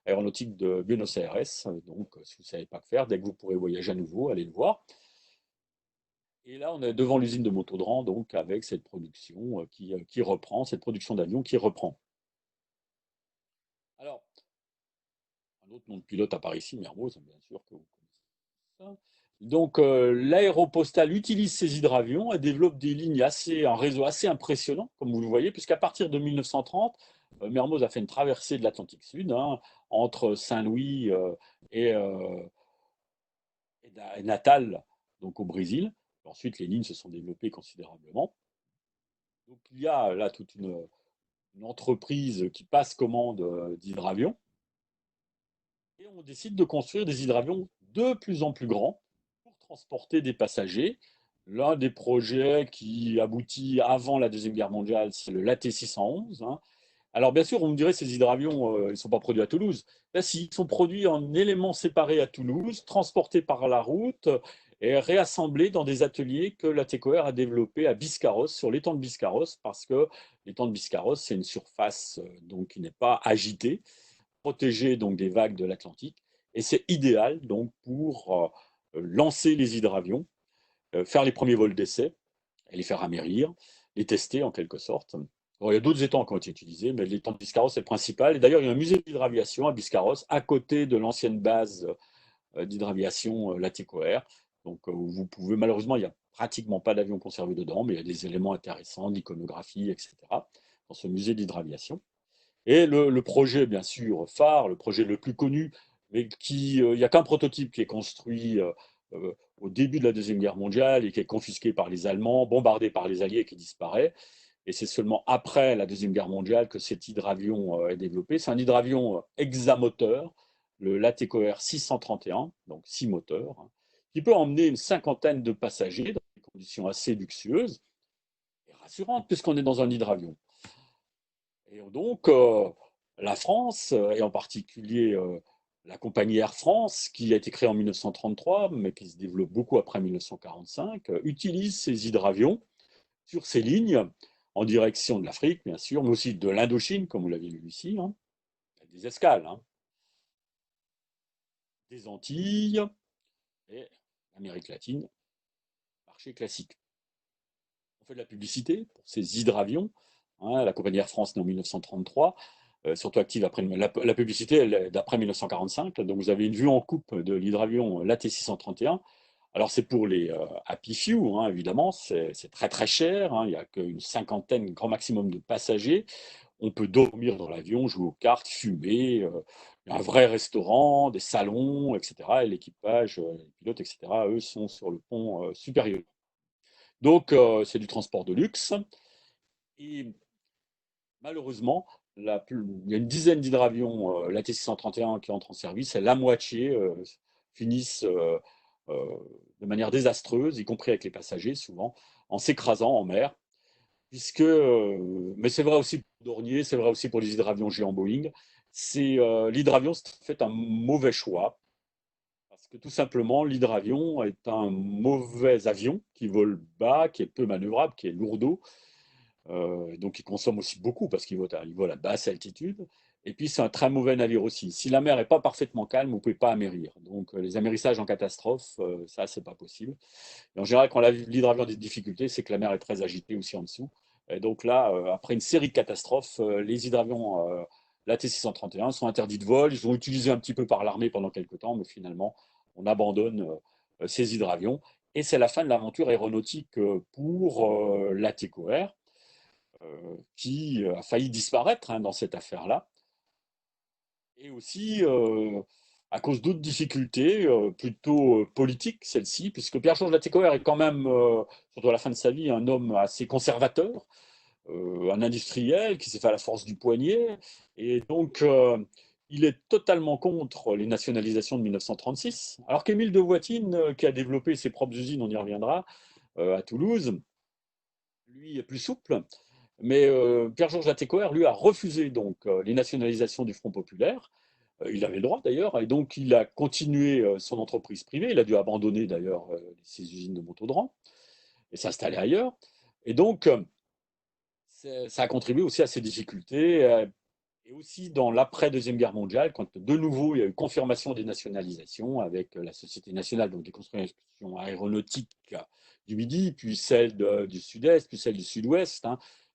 aéronautique de Buenos Aires. Donc, si vous ne savez pas que faire, dès que vous pourrez voyager à nouveau, allez le voir. Et là, on est devant l'usine de Montaudran, donc avec cette production qui reprend, cette production d'avions qui reprend. Alors, un autre nom de pilote apparaît ici, Mermoz, bien sûr que vous connaissez ça. Donc, l'aéropostale utilise ces hydravions et développe des lignes un réseau assez impressionnant, comme vous le voyez, puisqu'à partir de 1930, Mermoz a fait une traversée de l'Atlantique Sud, hein, entre Saint-Louis et, euh, et Natal, donc au Brésil. Ensuite, les lignes se sont développées considérablement. Donc, il y a là toute une entreprise qui passe commande d'hydravions. Et on décide de construire des hydravions de plus en plus grands pour transporter des passagers. L'un des projets qui aboutit avant la Deuxième Guerre mondiale, c'est le LAT-611. Hein. Alors bien sûr, on me dirait ces hydravions, ils ne sont pas produits à Toulouse. Là, si, ils sont produits en éléments séparés à Toulouse, transportés par la route et réassemblés dans des ateliers que la TECOR a développés à Biscarrosse, sur l'étang de Biscarrosse, parce que l'étang de Biscarrosse, c'est une surface donc, qui n'est pas agitée, protégée donc, des vagues de l'Atlantique. Et c'est idéal donc, pour lancer les hydravions, faire les premiers vols d'essai, et les faire amérir, les tester en quelque sorte. Bon, il y a d'autres étangs qui ont été utilisés, mais l'étang de Biscarrosse est le principal. Et d'ailleurs, il y a un musée d'hydraviation à Biscarrosse, à côté de l'ancienne base d'hydraviation Latécoère. Donc, vous pouvez, malheureusement, il n'y a pratiquement pas d'avions conservés dedans, mais il y a des éléments intéressants d'iconographie, etc., dans ce musée d'hydraviation. Et le projet, bien sûr, phare, le projet le plus connu, mais il n'y a qu'un prototype qui est construit au début de la Deuxième Guerre mondiale et qui est confisqué par les Allemands, bombardé par les Alliés et qui disparaît. Et c'est seulement après la Deuxième Guerre mondiale que cet hydravion est développé. C'est un hydravion hexamoteur, le Latécoère 631, donc 6 moteurs, hein, qui peut emmener une cinquantaine de passagers dans des conditions assez luxueuses et rassurantes, puisqu'on est dans un hydravion. Et donc, la France, et en particulier la compagnie Air France, qui a été créée en 1933, mais qui se développe beaucoup après 1945, utilise ces hydravions sur ces lignes en direction de l'Afrique, bien sûr, mais aussi de l'Indochine, comme vous l'avez vu ici, hein, des escales, hein, des Antilles et l'Amérique latine, marché classique. On fait de la publicité pour ces hydravions. Hein, la compagnie Air France née en 1933, surtout active après la publicité d'après 1945. Donc vous avez une vue en coupe de l'hydravion l'AT631. Alors c'est pour les Happy Few, hein, évidemment, c'est très très cher. Hein, il n'y a qu'une cinquantaine, grand maximum de passagers. On peut dormir dans l'avion, jouer aux cartes, fumer. Il y a un vrai restaurant, des salons, etc. Et l'équipage, les pilotes, etc., eux, sont sur le pont supérieur. Donc, c'est du transport de luxe. Et malheureusement, il y a une dizaine d'hydravions, la T631 qui entrent en service, et la moitié finissent euh, de manière désastreuse, y compris avec les passagers souvent, en s'écrasant en mer. mais c'est vrai aussi pour Dornier, c'est vrai aussi pour les hydravions géants Boeing, l'hydravion, c'est en fait un mauvais choix. Parce que tout simplement, l'hydravion est un mauvais avion qui vole bas, qui est peu manœuvrable, qui est lourdeau, donc il consomme aussi beaucoup parce qu'il vole à basse altitude. Et puis c'est un très mauvais navire aussi. Si la mer n'est pas parfaitement calme, vous ne pouvez pas amérir. Donc les amérissages en catastrophe, ça, c'est pas possible. Et en général, quand l'hydravion a des difficultés, c'est que la mer est très agitée aussi en dessous. Et donc là, après une série de catastrophes, les hydravions, la T-631, sont interdits de vol. Ils sont utilisés un petit peu par l'armée pendant quelques temps, mais finalement, on abandonne ces hydravions. Et c'est la fin de l'aventure aéronautique pour la TECOR, qui a failli disparaître dans cette affaire-là. Et aussi à cause d'autres difficultés, plutôt politiques, celle-ci, puisque Pierre-Georges Latécoère est quand même, surtout à la fin de sa vie, un homme assez conservateur, un industriel qui s'est fait à la force du poignet, et donc il est totalement contre les nationalisations de 1936, alors qu'Émile de Voitine, qui a développé ses propres usines, on y reviendra, à Toulouse, lui est plus souple, mais Pierre-Georges Latécoère, lui, a refusé donc les nationalisations du Front populaire. Il avait le droit d'ailleurs, et donc il a continué son entreprise privée. Il a dû abandonner d'ailleurs ses usines de Montaudran et s'installer ailleurs. Et donc, ça a contribué aussi à ces difficultés. Et aussi dans l'après-Deuxième Guerre mondiale, quand de nouveau il y a eu confirmation des nationalisations avec la Société nationale donc des constructions aéronautiques du Midi, puis celle du Sud-Est, puis celle du Sud-Ouest.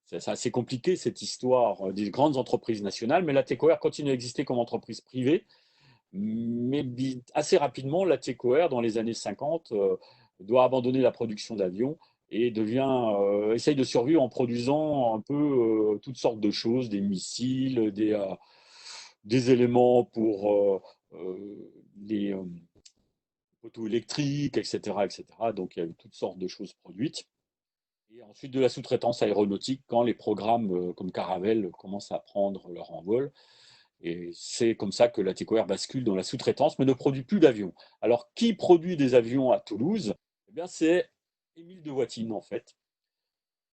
C'est assez compliqué cette histoire des grandes entreprises nationales, mais la TECOR continue à exister comme entreprise privée. Mais assez rapidement, la TECOR, dans les années 50, doit abandonner la production d'avions et essaye de survivre en produisant un peu toutes sortes de choses, des missiles, des éléments pour les auto électriques, etc., etc. Donc il y a eu toutes sortes de choses produites. Et ensuite de la sous-traitance aéronautique quand les programmes comme Caravelle commencent à prendre leur envol. Et c'est comme ça que la TECOR bascule dans la sous-traitance, mais ne produit plus d'avions. Alors, qui produit des avions à Toulouse? Eh bien, c'est Émile de Voitine, en fait,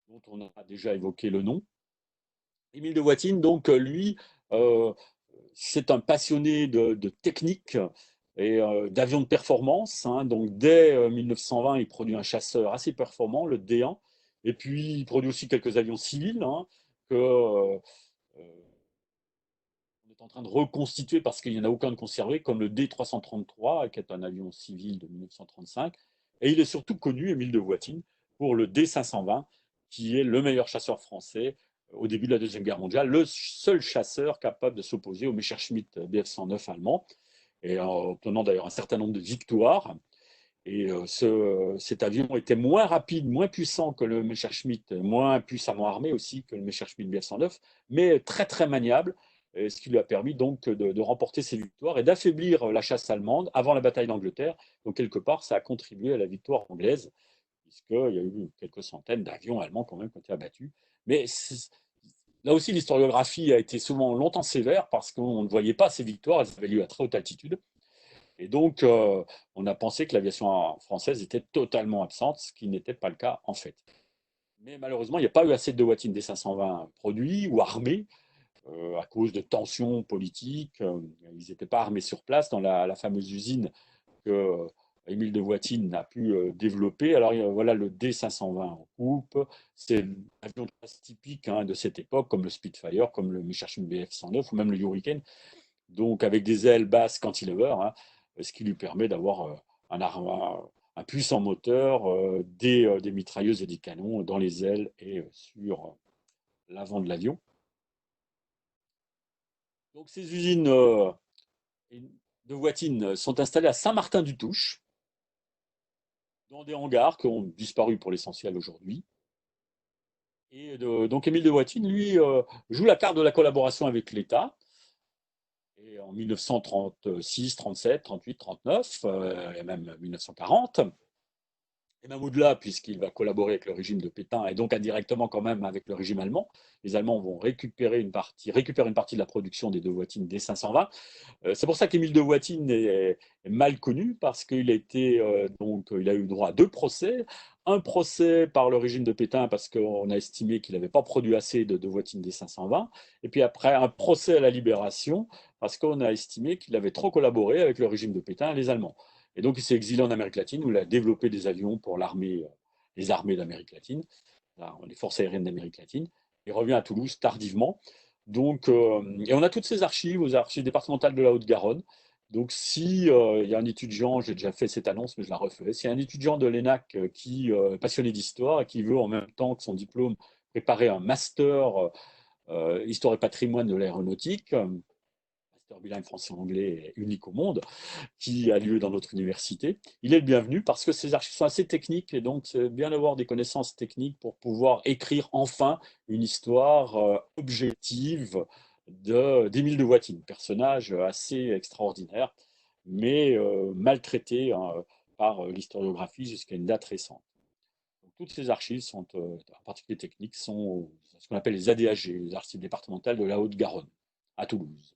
dont on a déjà évoqué le nom. Émile de Voitine, donc, lui, euh, c'est un passionné de technique et d'avions de performance. Donc, dès 1920, il produit un chasseur assez performant, le D1. Et puis, il produit aussi quelques avions civils que on est en train de reconstituer parce qu'il n'y en a aucun de conservé, comme le D333, qui est un avion civil de 1935. Et il est surtout connu, Émile de Voitine, pour le D520, qui est le meilleur chasseur français au début de la Deuxième Guerre mondiale, le seul chasseur capable de s'opposer au Messerschmitt Bf-109 allemand, et en obtenant d'ailleurs un certain nombre de victoires. Et cet avion était moins rapide, moins puissant que le Messerschmitt, moins puissamment armé aussi que le Messerschmitt Bf-109, mais très très maniable, ce qui lui a permis donc de remporter ses victoires et d'affaiblir la chasse allemande avant la bataille d'Angleterre. Donc quelque part, ça a contribué à la victoire anglaise, puisqu'il y a eu quelques centaines d'avions allemands quand même qui ont été abattus. Mais là aussi, l'historiographie a été souvent longtemps sévère parce qu'on ne voyait pas ces victoires, elles avaient lieu à très haute altitude. Et donc, on a pensé que l'aviation française était totalement absente, ce qui n'était pas le cas en fait. Mais malheureusement, il n'y a pas eu assez de Watine D520 produits ou armés à cause de tensions politiques. Ils n'étaient pas armés sur place dans la fameuse usine que Émile de Voitine n'a pu développer. Alors voilà le D520 en coupe. C'est un avion de classe typique de cette époque, comme le Spitfire, comme le Messerschmitt Bf-109 ou même le Hurricane, donc avec des ailes basses cantilever, ce qui lui permet d'avoir un puissant moteur, des mitrailleuses et des canons dans les ailes et sur l'avant de l'avion. Donc ces usines de Voitine sont installées à Saint-Martin-du-Touche, dans des hangars qui ont disparu pour l'essentiel aujourd'hui. Et donc Émile de Voitine, lui, joue la carte de la collaboration avec l'État. Et en 1936, 37, 38, 39, et même 1940, et même au-delà, puisqu'il va collaborer avec le régime de Pétain et donc indirectement quand même avec le régime allemand. Les Allemands vont récupérer une partie de la production des De Voitine des 520. C'est pour ça qu'Émile de Voitine est mal connu, parce qu'il a eu droit à deux procès. un procès par le régime de Pétain parce qu'on a estimé qu'il n'avait pas produit assez de Voitine des 520, et puis après un procès à la Libération parce qu'on a estimé qu'il avait trop collaboré avec le régime de Pétain et les Allemands. Et donc il s'est exilé en Amérique latine où il a développé des avions pour l'armée, les armées d'Amérique latine, les forces aériennes d'Amérique latine. Il revient à Toulouse tardivement. Donc, et on a toutes ces archives aux archives départementales de la Haute-Garonne. Donc, si il y a un étudiant, j'ai déjà fait cette annonce, mais je la refais. S'il y a un étudiant de l'ENAC qui est passionné d'histoire et qui veut en même temps que son diplôme préparer un master histoire et patrimoine de l'aéronautique, master bilingue français-anglais unique au monde, qui a lieu dans notre université, il est le bienvenu parce que ces archives sont assez techniques et donc c'est bien d'avoir des connaissances techniques pour pouvoir écrire enfin une histoire objective d'Émile de Voitine, personnage assez extraordinaire, mais maltraité hein, par l'historiographie jusqu'à une date récente. Donc, toutes ces archives sont, en particulier techniques, sont ce qu'on appelle les ADHG, les archives départementales de la Haute-Garonne, à Toulouse.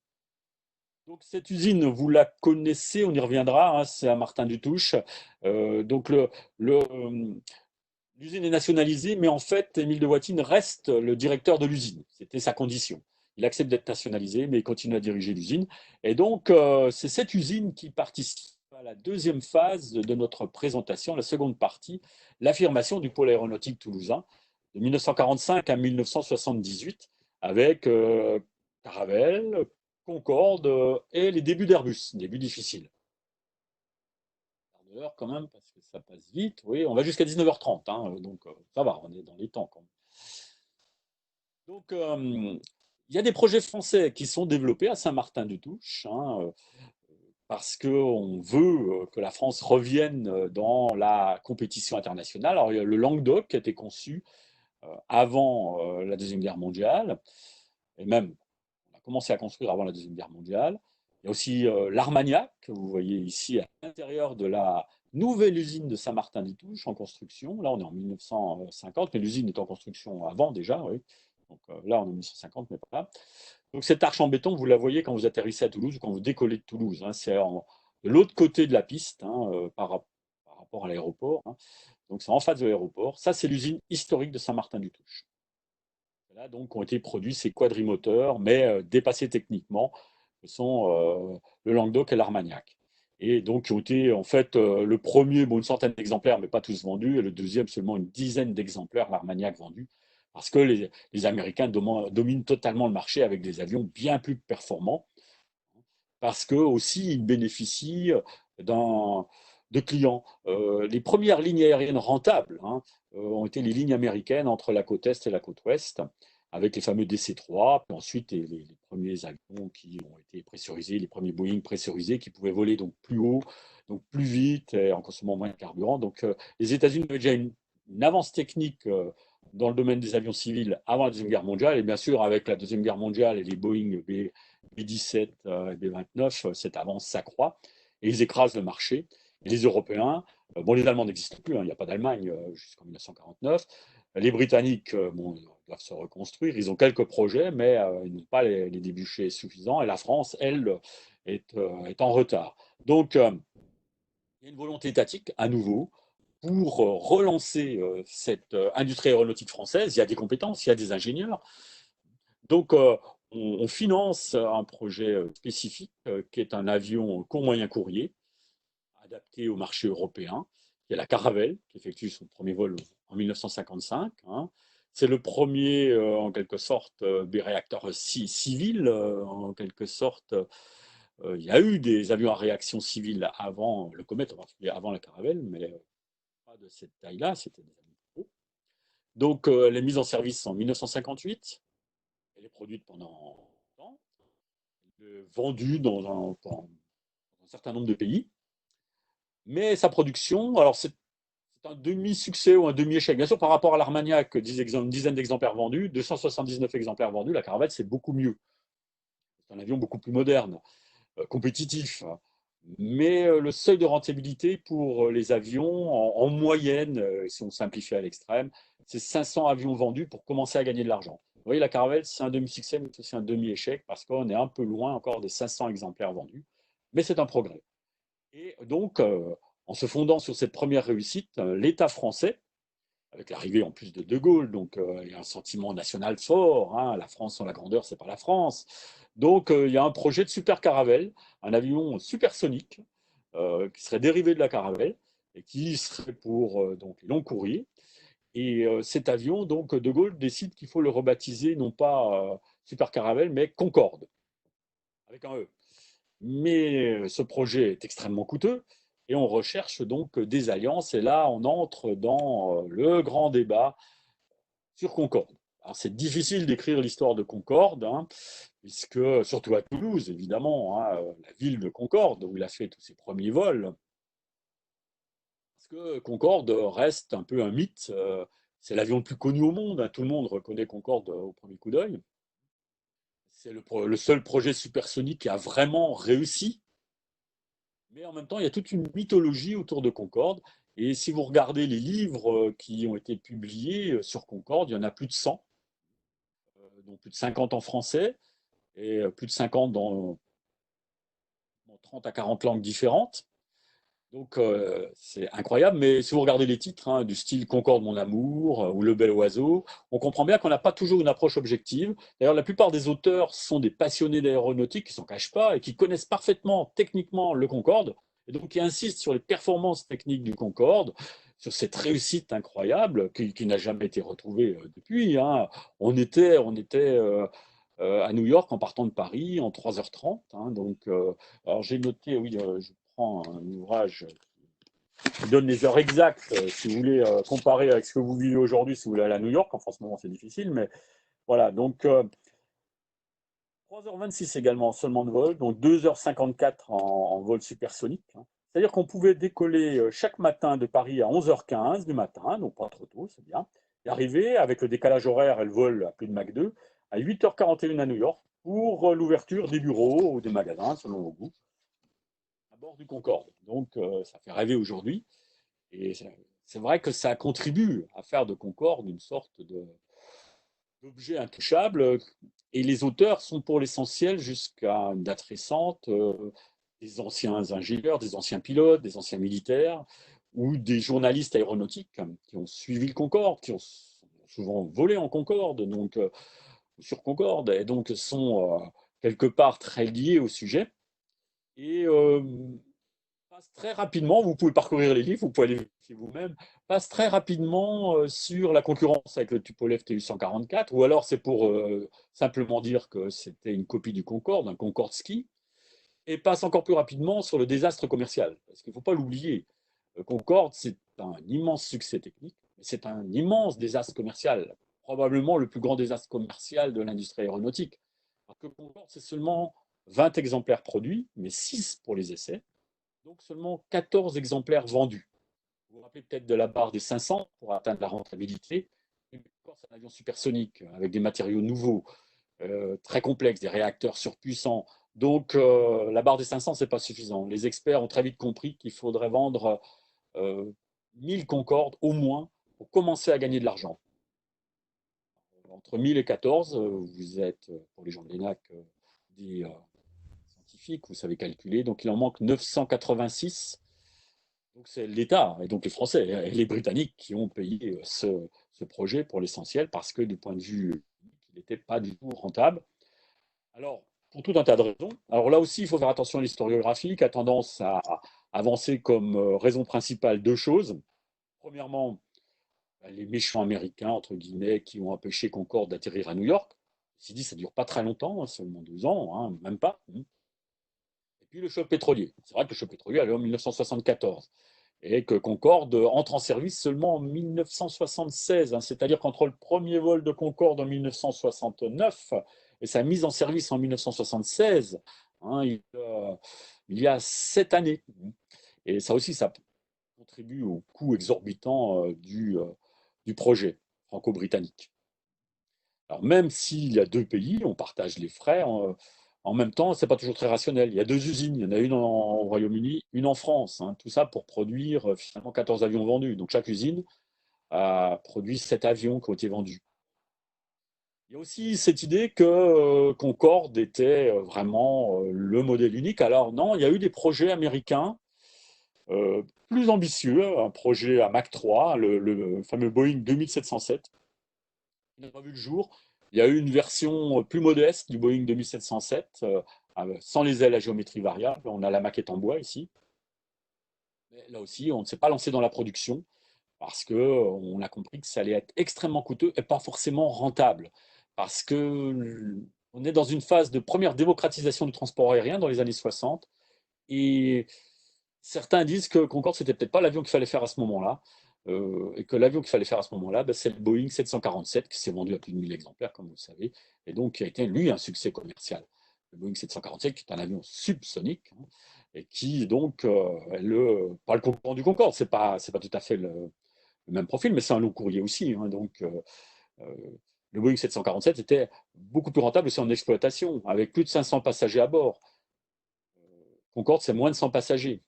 Donc cette usine, vous la connaissez, on y reviendra, hein, c'est à Martin-du-Touche. Donc l'usine est nationalisée, mais en fait, Émile de Voitine reste le directeur de l'usine. C'était sa condition. Il accepte d'être nationalisé, mais il continue à diriger l'usine. Et donc, c'est cette usine qui participe à la deuxième phase de notre présentation, la seconde partie, l'affirmation du pôle aéronautique toulousain de 1945 à 1978, avec Caravelle, Concorde et les débuts d'Airbus, début difficile. Heure quand même, parce que ça passe vite. Oui, on va jusqu'à 19h30, hein, donc ça va, on est dans les temps quand même. Donc, il y a des projets français qui sont développés à Saint-Martin-du-Touche, hein, parce qu'on veut que la France revienne dans la compétition internationale. Alors, il y a le Languedoc qui a été conçu avant la Deuxième Guerre mondiale, et même on a commencé à construire avant la Deuxième Guerre mondiale. Il y a aussi l'Armagnac, que vous voyez ici à l'intérieur de la nouvelle usine de Saint-Martin-des-Touches en construction. Là, on est en 1950, mais l'usine est en construction avant déjà. Oui. Donc là, on est en 1950, mais pas là. Donc cette arche en béton, vous la voyez quand vous atterrissez à Toulouse ou quand vous décollez de Toulouse. Hein, c'est de l'autre côté de la piste hein, par rapport à l'aéroport. Hein. Donc c'est en face de l'aéroport. Ça, c'est l'usine historique de Saint-Martin-du-Touche. Là, donc, ont été produits ces quadrimoteurs, mais dépassés techniquement, ce sont le Languedoc et l'Armagnac. Et donc, qui ont été, en fait, le premier, bon, une centaine d'exemplaires, mais pas tous vendus, et le deuxième, seulement une dizaine d'exemplaires, l'Armagnac vendu, parce que les Américains dominent totalement le marché avec des avions bien plus performants, parce que aussi ils bénéficient de clients. Les premières lignes aériennes rentables hein, ont été les lignes américaines entre la côte est et la côte ouest, avec les fameux DC-3, puis ensuite les premiers avions qui ont été pressurisés, les premiers Boeing pressurisés qui pouvaient voler donc plus haut, donc plus vite et en consommant moins de carburant. Donc les États-Unis avaient déjà une avance technique dans le domaine des avions civils avant la Deuxième Guerre mondiale, et bien sûr avec la Deuxième Guerre mondiale et les Boeing B-17 et B-29, cette avance s'accroît et ils écrasent le marché. Et les Européens, bon, les Allemands n'existent plus, hein, il n'y a pas d'Allemagne jusqu'en 1949. Les Britanniques bon, doivent se reconstruire, ils ont quelques projets, mais ils n'ont pas les débouchés suffisants. Et la France, elle, est en retard. Donc, il y a une volonté étatique, à nouveau, pour relancer cette industrie aéronautique française. Il y a des compétences, il y a des ingénieurs, donc, on finance un projet spécifique qui est un avion court moyen courrier adapté au marché européen, qui est la Caravelle, qui effectue son premier vol en 1955. Hein. C'est le premier, en quelque sorte, des réacteurs civils, en quelque sorte. Il y a eu des avions à réaction civile avant le Comet, en particulier avant la Caravelle, mais pas de cette taille-là, c'était des avions plus gros. Donc, elle est mise en service en 1958. Elle est produite pendant longtemps, vendue dans un certain nombre de pays. Mais sa production, alors c'est un demi-succès ou un demi-échec. Bien sûr, par rapport à l'Armagnac, une dizaine d'exemplaires vendus, 279 exemplaires vendus, la Caravelle, c'est beaucoup mieux. C'est un avion beaucoup plus moderne, compétitif. Mais le seuil de rentabilité pour les avions, en moyenne, si on simplifie à l'extrême, c'est 500 avions vendus pour commencer à gagner de l'argent. Vous voyez, la Caravelle, c'est un demi-succès, mais c'est aussi un demi-échec parce qu'on est un peu loin encore des 500 exemplaires vendus. Mais c'est un progrès. Et donc, en se fondant sur cette première réussite, l'État français avec l'arrivée en plus de De Gaulle. Donc, il y a un sentiment national fort, hein. La France sans la grandeur, c'est pas la France. Donc, il y a un projet de super Caravelle, un avion supersonique qui serait dérivé de la Caravelle et qui serait pour donc les longs courriers. Et cet avion, donc, De Gaulle décide qu'il faut le rebaptiser non pas Super Caravelle, mais Concorde, avec un E. Mais ce projet est extrêmement coûteux et on recherche donc des alliances. Et là, on entre dans le grand débat sur Concorde. Alors, c'est difficile d'écrire l'histoire de Concorde, hein, puisque, surtout à Toulouse, évidemment, hein, la ville de Concorde, où il a fait tous ses premiers vols, parce que Concorde reste un peu un mythe. C'est l'avion le plus connu au monde, hein, tout le monde reconnaît Concorde au premier coup d'œil. C'est le seul projet supersonique qui a vraiment réussi. Mais en même temps, il y a toute une mythologie autour de Concorde. Et si vous regardez les livres qui ont été publiés sur Concorde, il y en a plus de 100, dont plus de 50 en français et plus de 50 dans 30 à 40 langues différentes. Donc c'est incroyable, mais si vous regardez les titres, hein, du style Concorde mon amour ou Le bel oiseau, on comprend bien qu'on n'a pas toujours une approche objective. D'ailleurs, la plupart des auteurs sont des passionnés d'aéronautique qui ne s'en cachent pas et qui connaissent parfaitement techniquement le Concorde, et donc qui insistent sur les performances techniques du Concorde, sur cette réussite incroyable qui n'a jamais été retrouvée depuis, hein. On était à New York en partant de Paris en 3h30, hein, donc, alors j'ai noté, oui, je prends un ouvrage qui donne les heures exactes, si vous voulez comparer avec ce que vous vivez aujourd'hui, si vous voulez aller à New York. Enfin, en ce moment, c'est difficile, mais voilà. Donc, 3h26 également seulement de vol, donc 2h54 en vol supersonique, hein. C'est-à-dire qu'on pouvait décoller chaque matin de Paris à 11h15 du matin, donc pas trop tôt, c'est bien, et arriver avec le décalage horaire et le vol à plus de Mach 2 à 8h41 à New York pour l'ouverture des bureaux ou des magasins, selon vos goûts, à bord du Concorde. Donc, ça fait rêver aujourd'hui. Et c'est vrai que ça contribue à faire de Concorde une sorte d'objet intouchable. Et les auteurs sont pour l'essentiel, jusqu'à une date récente, des anciens ingénieurs, des anciens pilotes, des anciens militaires, ou des journalistes aéronautiques qui ont suivi le Concorde, qui ont souvent volé en Concorde, donc sur Concorde, et donc sont quelque part très liés au sujet. Et passe très rapidement, vous pouvez parcourir les livres, vous pouvez aller vérifier vous-même, passe très rapidement sur la concurrence avec le Tupolev Tu-144, ou alors c'est pour simplement dire que c'était une copie du Concorde, un Concorde ski, et passe encore plus rapidement sur le désastre commercial. Parce qu'il ne faut pas l'oublier, Concorde, c'est un immense succès technique, mais c'est un immense désastre commercial, probablement le plus grand désastre commercial de l'industrie aéronautique. Alors que Concorde, c'est seulement 20 exemplaires produits, mais 6 pour les essais, donc seulement 14 exemplaires vendus. Vous vous rappelez peut-être de la barre des 500 pour atteindre la rentabilité. C'est un avion supersonique avec des matériaux nouveaux, très complexes, des réacteurs surpuissants. Donc la barre des 500, ce n'est pas suffisant. Les experts ont très vite compris qu'il faudrait vendre 1000 Concorde au moins pour commencer à gagner de l'argent. Entre 1000 et 14, vous êtes, pour les gens de l'ENAC, des scientifiques, vous savez calculer. Donc il en manque 986. Donc c'est l'État et donc les Français et les Britanniques qui ont payé ce projet pour l'essentiel parce que du point de vue, il n'était pas du tout rentable. Alors, pour tout un tas de raisons. Alors là aussi, il faut faire attention à l'historiographie qui a tendance à avancer comme raison principale deux choses. Premièrement, les méchants américains, entre guillemets, qui ont empêché Concorde d'atterrir à New York. Ceci dit, ça ne dure pas très longtemps, hein, seulement 2 ans, hein, même pas. Et puis le choc pétrolier. C'est vrai que le choc pétrolier a lieu en 1974 et que Concorde entre en service seulement en 1976, hein, c'est-à-dire qu'entre le premier vol de Concorde en 1969 et sa mise en service en 1976, hein, il y a 7 années. Et ça aussi, ça contribue au coût exorbitant du projet franco-britannique. Alors même s'il y a deux pays, on partage les frais, en même temps, ce n'est pas toujours très rationnel. Il y a deux usines, il y en a une au Royaume-Uni, une en France, hein, tout ça pour produire finalement 14 avions vendus. Donc chaque usine a produit 7 avions qui ont été vendus. Il y a aussi cette idée que Concorde était vraiment le modèle unique. Alors non, il y a eu des projets américains plus ambitieux, un projet à Mach 3, le fameux Boeing 2707. Il n'a pas vu le jour. Il y a eu une version plus modeste du Boeing 2707, sans les ailes à géométrie variable. On a la maquette en bois ici. Mais là aussi, on ne s'est pas lancé dans la production parce qu'on a compris que ça allait être extrêmement coûteux et pas forcément rentable. Parce que on est dans une phase de première démocratisation du transport aérien dans les années 60. Et certains disent que Concorde, c'était peut-être pas l'avion qu'il fallait faire à ce moment-là. Et que l'avion qu'il fallait faire à ce moment-là, ben, c'est le Boeing 747 qui s'est vendu à plus de 1000 exemplaires, comme vous le savez, et donc qui a été, lui, un succès commercial. Le Boeing 747, qui est un avion subsonique, hein, et qui, donc, pas le concurrent du Concorde, c'est pas tout à fait le même profil, mais c'est un long courrier aussi. Hein, donc, euh, le Boeing 747 était beaucoup plus rentable aussi en exploitation, avec plus de 500 passagers à bord. Concorde, c'est moins de 100 passagers.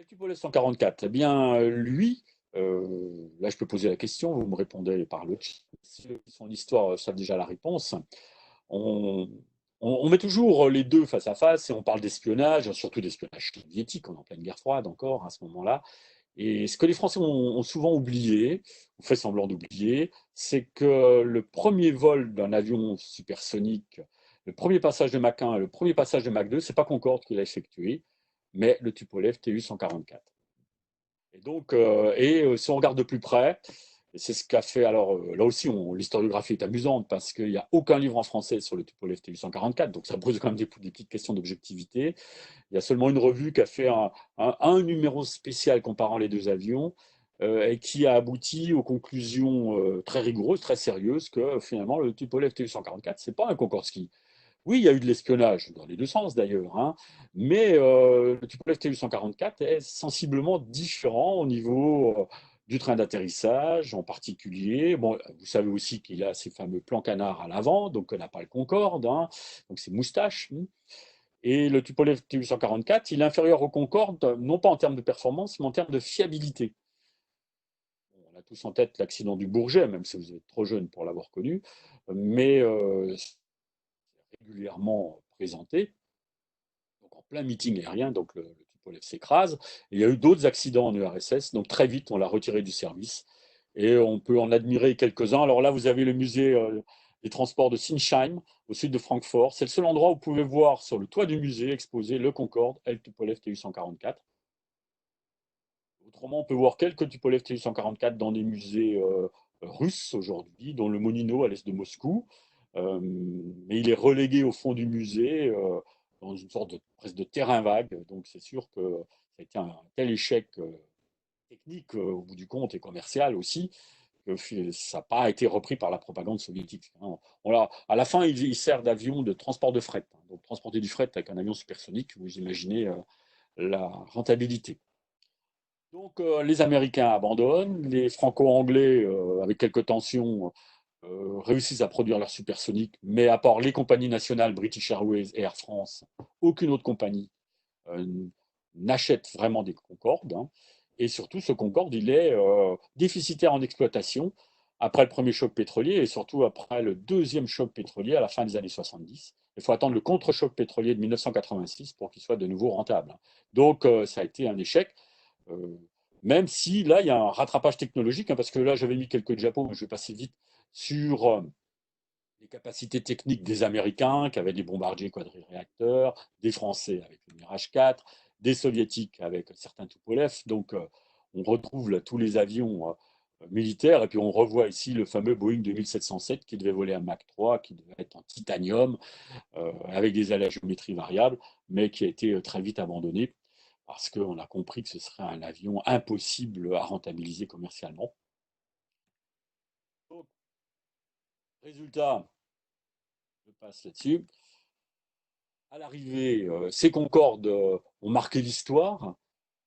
Et Tupolev 144, eh bien, lui, là, je peux poser la question, vous me répondez par le chat. Ceux qui sont l'histoire savent déjà la réponse. On, on met toujours les deux face à face et on parle d'espionnage, surtout d'espionnage soviétique, on est en pleine guerre froide encore à ce moment-là. Et ce que les Français ont souvent oublié, ou fait semblant d'oublier, c'est que le premier vol d'un avion supersonique, le premier passage de Mach 1 et le premier passage de Mach 2, c'est pas Concorde qui l'a effectué, mais le Tupolev Tu-144. Et donc, si on regarde de plus près, et c'est ce qu'a fait, alors là aussi, l'historiographie est amusante parce qu'il n'y a aucun livre en français sur le Tupolev Tu-144, donc ça pose quand même des petites questions d'objectivité. Il y a seulement une revue qui a fait un numéro spécial comparant les deux avions et qui a abouti aux conclusions très rigoureuses, très sérieuses, que finalement le Tupolev Tu-144, c'est pas un Concorde ski. Oui, il y a eu de l'espionnage, dans les deux sens d'ailleurs, hein, mais le Tupolev Tu-144 est sensiblement différent au niveau du train d'atterrissage en particulier. Bon, vous savez aussi qu'il a ces fameux plans canards à l'avant, donc on n'a pas le Concorde, hein, donc c'est moustache. Et le Tupolev Tu-144, il est inférieur au Concorde, non pas en termes de performance, mais en termes de fiabilité. On a tous en tête l'accident du Bourget, même si vous êtes trop jeune pour l'avoir connu, mais régulièrement présenté, donc en plein meeting aérien, donc le Tupolev s'écrase. Il y a eu d'autres accidents en URSS, donc très vite on l'a retiré du service et on peut en admirer quelques-uns. Alors là, vous avez le musée des transports de Sinsheim, au sud de Francfort. C'est le seul endroit où vous pouvez voir sur le toit du musée exposé le Concorde et le Tupolev Tu-144. Autrement, on peut voir quelques Tupolev Tu-144 dans des musées russes aujourd'hui, dont le Monino à l'est de Moscou. Mais il est relégué au fond du musée, dans une sorte de presque de terrain vague. Donc c'est sûr que ça a été un tel échec technique au bout du compte et commercial aussi, que ça n'a pas été repris par la propagande soviétique. Hein. À la fin, il sert d'avion de transport de fret. Hein. Donc transporter du fret avec un avion supersonique, vous imaginez la rentabilité. Donc les Américains abandonnent, les Franco-Anglais, avec quelques tensions, réussissent à produire leur supersonique, mais à part les compagnies nationales, British Airways et Air France, aucune autre compagnie euh, n'achète vraiment des Concorde. Hein. Et surtout, ce Concorde, il est déficitaire en exploitation après le premier choc pétrolier et surtout après le deuxième choc pétrolier à la fin des années 70. Il faut attendre le contre-choc pétrolier de 1986 pour qu'il soit de nouveau rentable. Donc, ça a été un échec. Euh, Même si là, il y a un rattrapage technologique, hein, parce que là, j'avais mis quelques diapos, mais je vais passer vite sur les capacités techniques des Américains, qui avaient des bombardiers quadriréacteurs, des Français avec le Mirage 4, des Soviétiques avec certains Tupolev. Donc, on retrouve là tous les avions militaires, et puis on revoit ici le fameux Boeing 2707 qui devait voler un Mach 3, qui devait être en titanium, avec des ailes à géométrie variable, mais qui a été très vite abandonné parce qu'on a compris que ce serait un avion impossible à rentabiliser commercialement. Donc, résultat, je passe là-dessus. À l'arrivée, ces Concorde ont marqué l'histoire,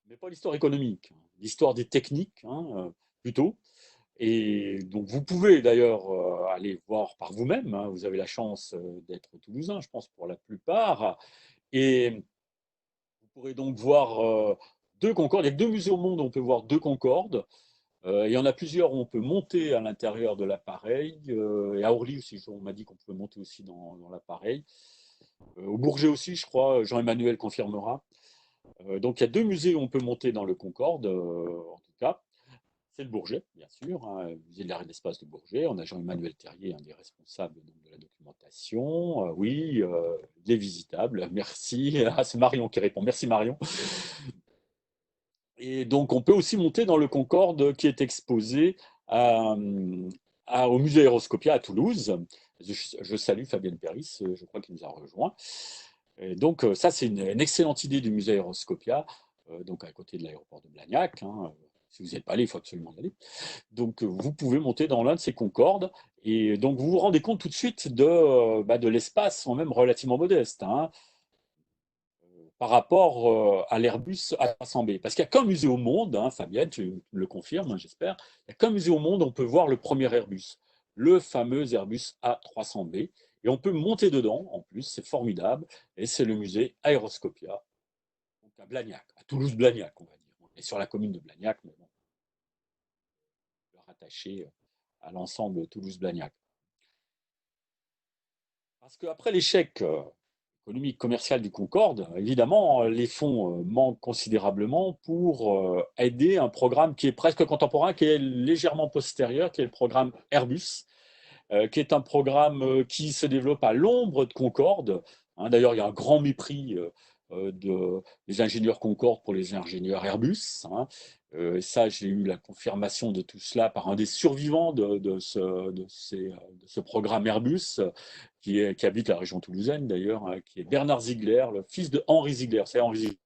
mais pas l'histoire économique, hein, l'histoire des techniques, hein, plutôt. Et donc vous pouvez d'ailleurs aller voir par vous-même, hein, vous avez la chance d'être toulousain, je pense, pour la plupart, et vous pourrez donc voir deux Concorde. Il y a que deux musées au monde où on peut voir deux Concorde. Il y en a plusieurs où on peut monter à l'intérieur de l'appareil. Et à Orly aussi, on m'a dit qu'on pouvait monter aussi dans l'appareil. Au Bourget aussi, je crois, Jean-Emmanuel confirmera. Donc il y a deux musées où on peut monter dans le Concorde, en tout cas. C'est le Bourget, bien sûr, hein, le musée de l'art et de l'espace de Bourget. On a Jean-Emmanuel Terrier, un des responsables donc, de la documentation. Oui, il est visitable. Merci. Ah, c'est Marion qui répond. Merci Marion. Et donc, on peut aussi monter dans le Concorde qui est exposé à, au musée Aéroscopia à Toulouse. Je salue Fabienne Péris, je crois qu'il nous a rejoint. Et donc, ça, c'est une excellente idée du musée Aéroscopia, donc à côté de l'aéroport de Blagnac, hein. Si vous n'êtes pas allé, il faut absolument y aller. Donc, vous pouvez monter dans l'un de ces Concordes. Et donc, vous vous rendez compte tout de suite de l'espace, quand même relativement modeste, hein, par rapport à l'Airbus A300B. Parce qu'il n'y a qu'un musée au monde, hein, Fabienne, tu le confirmes, hein, j'espère, il n'y a qu'un musée au monde où on peut voir le premier Airbus, le fameux Airbus A300B. Et on peut monter dedans, en plus, c'est formidable. Et c'est le musée Aéroscopia, donc à Blagnac, à Toulouse-Blagnac, on va dire. On est sur la commune de Blagnac, mais bon, rattaché à l'ensemble Toulouse-Blagnac. Parce qu'après l'échec économique commercial du Concorde, évidemment, les fonds manquent considérablement pour aider un programme qui est presque contemporain, qui est légèrement postérieur, qui est le programme Airbus, qui est un programme qui se développe à l'ombre de Concorde. Hein, d'ailleurs, il y a un grand mépris des ingénieurs Concorde pour les ingénieurs Airbus. Hein. Ça, j'ai eu la confirmation de tout cela par un des survivants de ce programme Airbus, qui habite la région toulousaine d'ailleurs, hein, qui est Bernard Ziegler, le fils de Henri Ziegler. C'est Henri Ziegler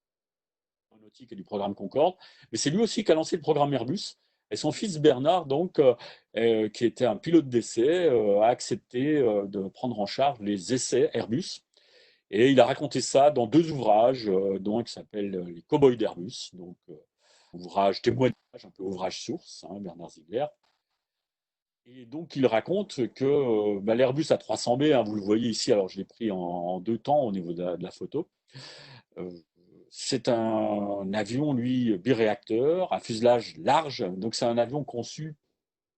et du programme Concorde, mais c'est lui aussi qui a lancé le programme Airbus. Et son fils Bernard, donc, qui était un pilote d'essai, a accepté de prendre en charge les essais Airbus. Et il a raconté ça dans deux ouvrages, dont un qui s'appelle Les Cowboys d'Airbus, donc ouvrage témoignage, un peu ouvrage source, hein, Bernard Ziegler. Et donc il raconte que l'Airbus A300B, hein, vous le voyez ici, alors je l'ai pris en deux temps au niveau de la photo. Euh, c'est un avion, lui, biréacteur, à fuselage large. Donc, c'est un avion conçu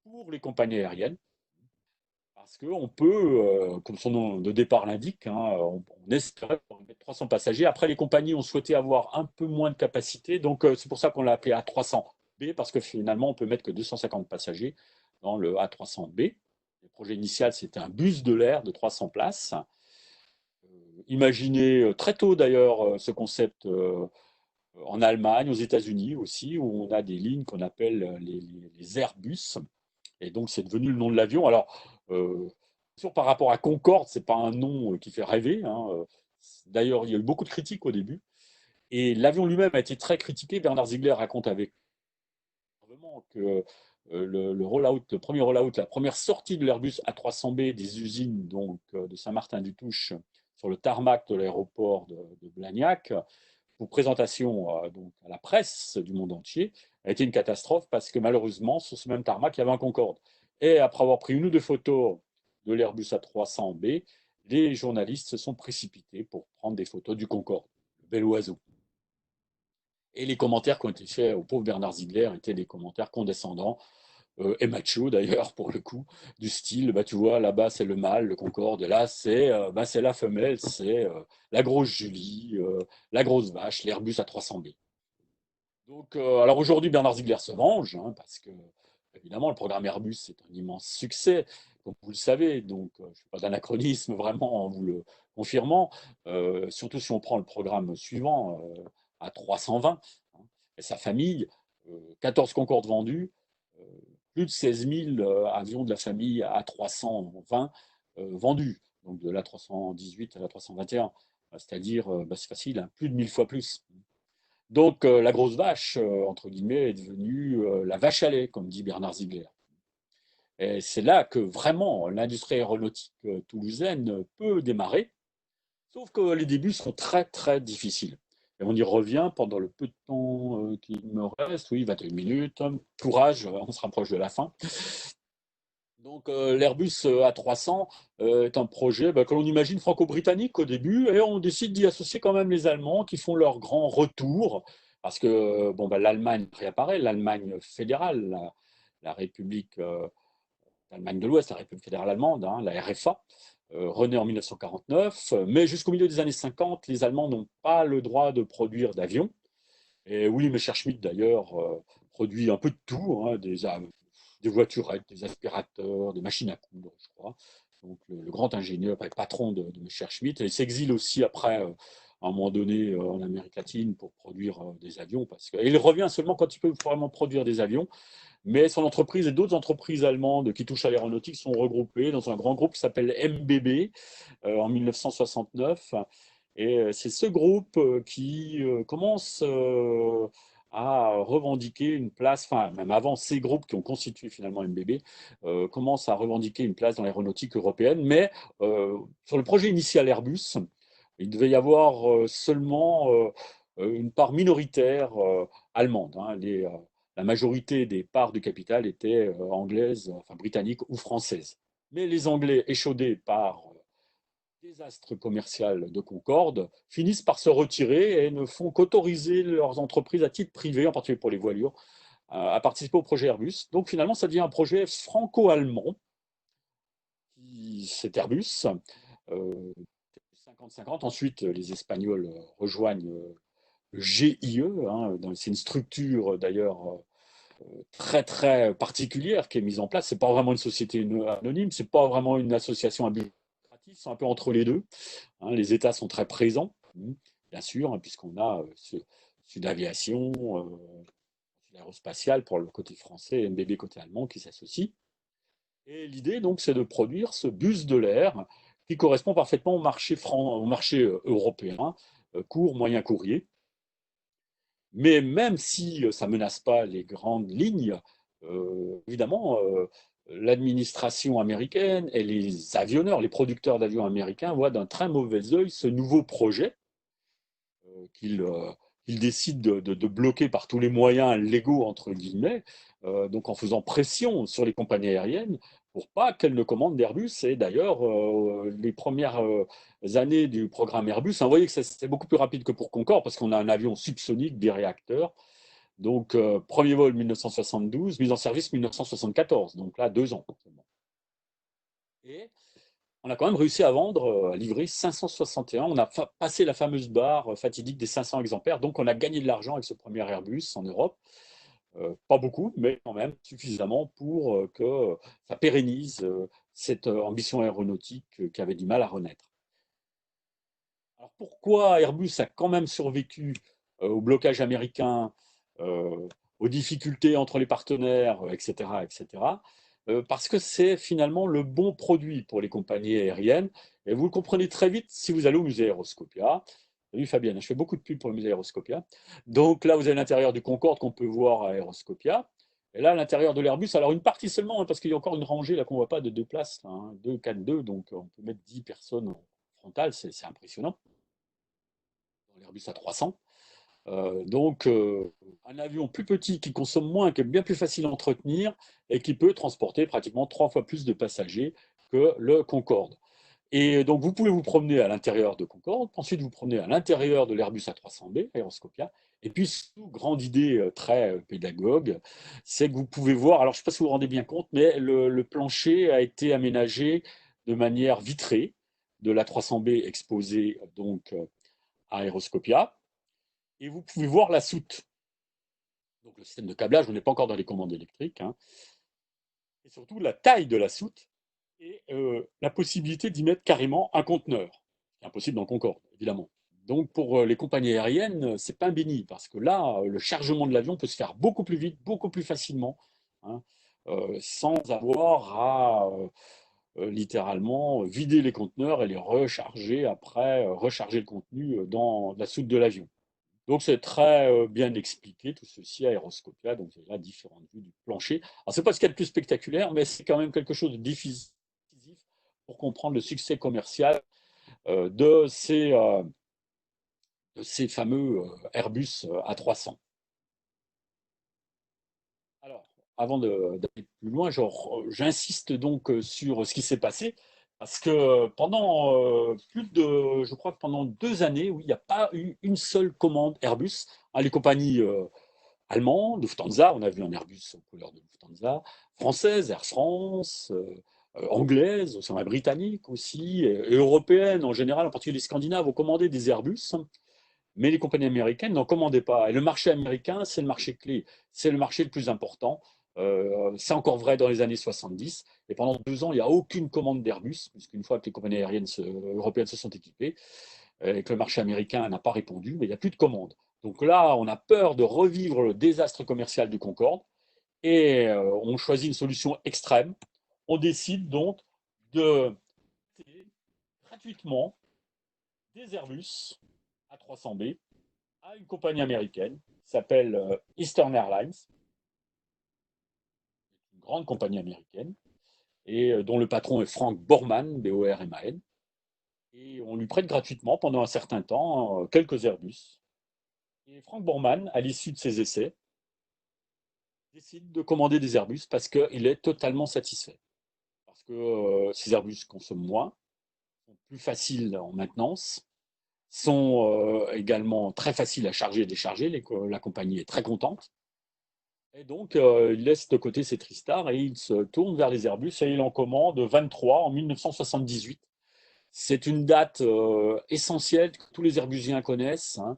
pour les compagnies aériennes. Parce qu'on peut, comme son nom de départ l'indique, hein, on espérait mettre 300 passagers. Après, les compagnies ont souhaité avoir un peu moins de capacité. Donc, c'est pour ça qu'on l'a appelé A300B, parce que finalement, on peut mettre que 250 passagers dans le A300B. Le projet initial, c'était un bus de l'air de 300 places. Imaginé très tôt d'ailleurs ce concept en Allemagne, aux États-Unis aussi, où on a des lignes qu'on appelle les Airbus. Et donc, c'est devenu le nom de l'avion. Alors, par rapport à Concorde, c'est pas un nom qui fait rêver, hein. D'ailleurs, il y a eu beaucoup de critiques au début. Et l'avion lui-même a été très critiqué. Bernard Ziegler raconte avec vraiment que le premier rollout, la première sortie de l'Airbus A300B des usines donc, de Saint-Martin-du-Touche sur le tarmac de l'aéroport de Blagnac, pour présentation donc, à la presse du monde entier, a été une catastrophe parce que malheureusement, sur ce même tarmac, il y avait un Concorde. Et après avoir pris une ou deux photos de l'Airbus A300B, les journalistes se sont précipités pour prendre des photos du Concorde, le bel oiseau. Et les commentaires qui ont été faits au pauvre Bernard Ziegler étaient des commentaires condescendants et macho d'ailleurs pour le coup, du style, tu vois, là-bas c'est le mâle, le Concorde, et là c'est la femelle, c'est la grosse Julie, la grosse vache, l'Airbus A300B. Donc, alors aujourd'hui, Bernard Ziegler se venge, hein, parce que, évidemment, le programme Airbus est un immense succès, comme vous le savez. Donc, je ne fais pas d'anachronisme vraiment en vous le confirmant, surtout si on prend le programme suivant à 320, hein, et sa famille, 14 Concorde vendus, euh, plus de 16 000 avions de la famille A320 vendus, donc de l'A318 à l'A321, c'est-à-dire, c'est facile, hein, plus de 1000 fois plus. Donc la grosse vache, entre guillemets, est devenue la vache à lait, comme dit Bernard Ziegler. Et c'est là que vraiment l'industrie aéronautique toulousaine peut démarrer, sauf que les débuts sont très très difficiles. Et on y revient pendant le peu de temps qu'il me reste, oui, 21 minutes, courage, on se rapproche de la fin. Donc l'Airbus A300 est un projet que l'on imagine franco-britannique au début, et on décide d'y associer quand même les Allemands qui font leur grand retour, parce que l'Allemagne réapparaît, l'Allemagne fédérale, la République d'Allemagne de l'Ouest, la République fédérale allemande, hein, la RFA, renaît en 1949, mais jusqu'au milieu des années 50, les Allemands n'ont pas le droit de produire d'avions. Et Willy Messerschmitt, d'ailleurs, produit un peu de tout, hein, des voiturettes, des aspirateurs, des machines à coudre, je crois. Donc, le grand ingénieur et patron de Messerschmitt. Et il s'exile aussi après, à un moment donné, en Amérique latine pour produire des avions. Et il revient seulement quand il peut vraiment produire des avions. Mais son entreprise et d'autres entreprises allemandes qui touchent à l'aéronautique sont regroupées dans un grand groupe qui s'appelle MBB en 1969. Et c'est ce groupe qui commence à revendiquer une place, enfin même avant ces groupes qui ont constitué finalement MBB, commencent à revendiquer une place dans l'aéronautique européenne. Mais sur le projet initial Airbus, il devait y avoir seulement une part minoritaire allemande. Hein. La majorité des parts du capital étaient anglaises, enfin britanniques ou françaises. Mais les Anglais, échaudés par désastre commercial de Concorde, finissent par se retirer et ne font qu'autoriser leurs entreprises à titre privé, en particulier pour les voilures, à participer au projet Airbus. Donc finalement, ça devient un projet franco-allemand, c'est Airbus. Euh, 50-50. Ensuite, les Espagnols rejoignent le GIE. Hein, c'est une structure d'ailleurs très très particulière qui est mise en place. C'est pas vraiment une société anonyme, c'est pas vraiment une association à but lucratif, c'est un peu entre les deux. Hein, les États sont très présents, bien sûr, hein, puisqu'on a Sud Aviation, l'aérospatiale pour le côté français et MBB côté allemand qui s'associent. Et l'idée, donc, c'est de produire ce bus de l'air qui correspond parfaitement au marché européen, court, moyen courrier. Mais même si ça ne menace pas les grandes lignes, évidemment, l'administration américaine et les avionneurs, les producteurs d'avions américains voient d'un très mauvais œil ce nouveau projet qu'ils décident de bloquer par tous les moyens légaux, entre guillemets, donc en faisant pression sur les compagnies aériennes pour pas qu'elles ne commandent d'Airbus. Et d'ailleurs, les premières années du programme Airbus, hein, vous voyez que c'est beaucoup plus rapide que pour Concorde, parce qu'on a un avion subsonique, biréacteur. Donc, premier vol 1972, mise en service 1974, donc là, 2 ans. Et on a quand même réussi à vendre, à livrer 561. On a passé la fameuse barre fatidique des 500 exemplaires. Donc, on a gagné de l'argent avec ce premier Airbus en Europe. Pas beaucoup, mais quand même suffisamment pour que ça pérennise cette ambition aéronautique qui avait du mal à renaître. Alors, pourquoi Airbus a quand même survécu au blocage américain, aux difficultés entre les partenaires, etc., etc. Parce que c'est finalement le bon produit pour les compagnies aériennes. Et vous le comprenez très vite si vous allez au musée Aeroscopia. Oui, Fabienne, je fais beaucoup de pubs pour le musée Aeroscopia. Donc là, vous avez l'intérieur du Concorde qu'on peut voir à Aeroscopia. Et là, à l'intérieur de l'Airbus, alors une partie seulement, hein, parce qu'il y a encore une rangée là qu'on ne voit pas de 2 places, hein, 2, 4, 2, donc on peut mettre 10 personnes en frontal, c'est impressionnant. Dans l'Airbus A300. Donc, un avion plus petit qui consomme moins, qui est bien plus facile à entretenir et qui peut transporter pratiquement 3 fois plus de passagers que le Concorde. Et donc, vous pouvez vous promener à l'intérieur de Concorde, ensuite vous promenez à l'intérieur de l'Airbus A300B, Aeroscopia. Et puis, surtout, grande idée très pédagogue, c'est que vous pouvez voir, alors je ne sais pas si vous vous rendez bien compte, mais le plancher a été aménagé de manière vitrée, de l'A300B exposé donc à Aeroscopia. Et vous pouvez voir la soute. Donc le système de câblage, on n'est pas encore dans les commandes électriques. Hein. Et surtout la taille de la soute et la possibilité d'y mettre carrément un conteneur. C'est impossible dans le Concorde, évidemment. Donc pour les compagnies aériennes, c'est pas béni parce que là, le chargement de l'avion peut se faire beaucoup plus vite, beaucoup plus facilement, hein, sans avoir à littéralement vider les conteneurs et les recharger après, recharger le contenu dans la soute de l'avion. Donc c'est très bien expliqué tout ceci à Aeroscopia, donc il y a différentes vues du plancher. Alors c'est pas ce qu'il y a de plus spectaculaire, mais c'est quand même quelque chose de décisif pour comprendre le succès commercial euh, de, ces, euh, de ces fameux Airbus A300. Alors, avant d'aller plus loin, j'insiste donc sur ce qui s'est passé, parce que pendant je crois que pendant 2 années, oui, il n'y a pas eu une seule commande Airbus. Hein, les compagnies allemandes, Lufthansa, on a vu un Airbus aux couleurs de Lufthansa, française, Air France, anglaises, aussi britanniques aussi, et européennes en général, en particulier les Scandinaves, ont commandé des Airbus, mais les compagnies américaines n'en commandaient pas. Et le marché américain, c'est le marché clé, c'est le marché le plus important. C'est encore vrai dans les années 70. Et pendant 2 ans, il n'y a aucune commande d'Airbus, puisqu'une fois que les compagnies aériennes européennes se sont équipées, et que le marché américain n'a pas répondu, mais il n'y a plus de commandes. Donc là, on a peur de revivre le désastre commercial du Concorde et on choisit une solution extrême. On décide donc de gratuitement des Airbus A300B à une compagnie américaine qui s'appelle Eastern Airlines, une grande compagnie américaine, et dont le patron est Frank Borman, B-O-R-M-A-N. Et on lui prête gratuitement pendant un certain temps quelques Airbus. Et Frank Borman, à l'issue de ses essais, décide de commander des Airbus parce qu'il est totalement satisfait. Parce que ces Airbus consomment moins, sont plus faciles en maintenance, sont également très faciles à charger et décharger. La compagnie est très contente. Et donc, il laisse de côté ses Tristar et il se tourne vers les Airbus et il en commande 23 en 1978. C'est une date essentielle que tous les Airbusiens connaissent, hein,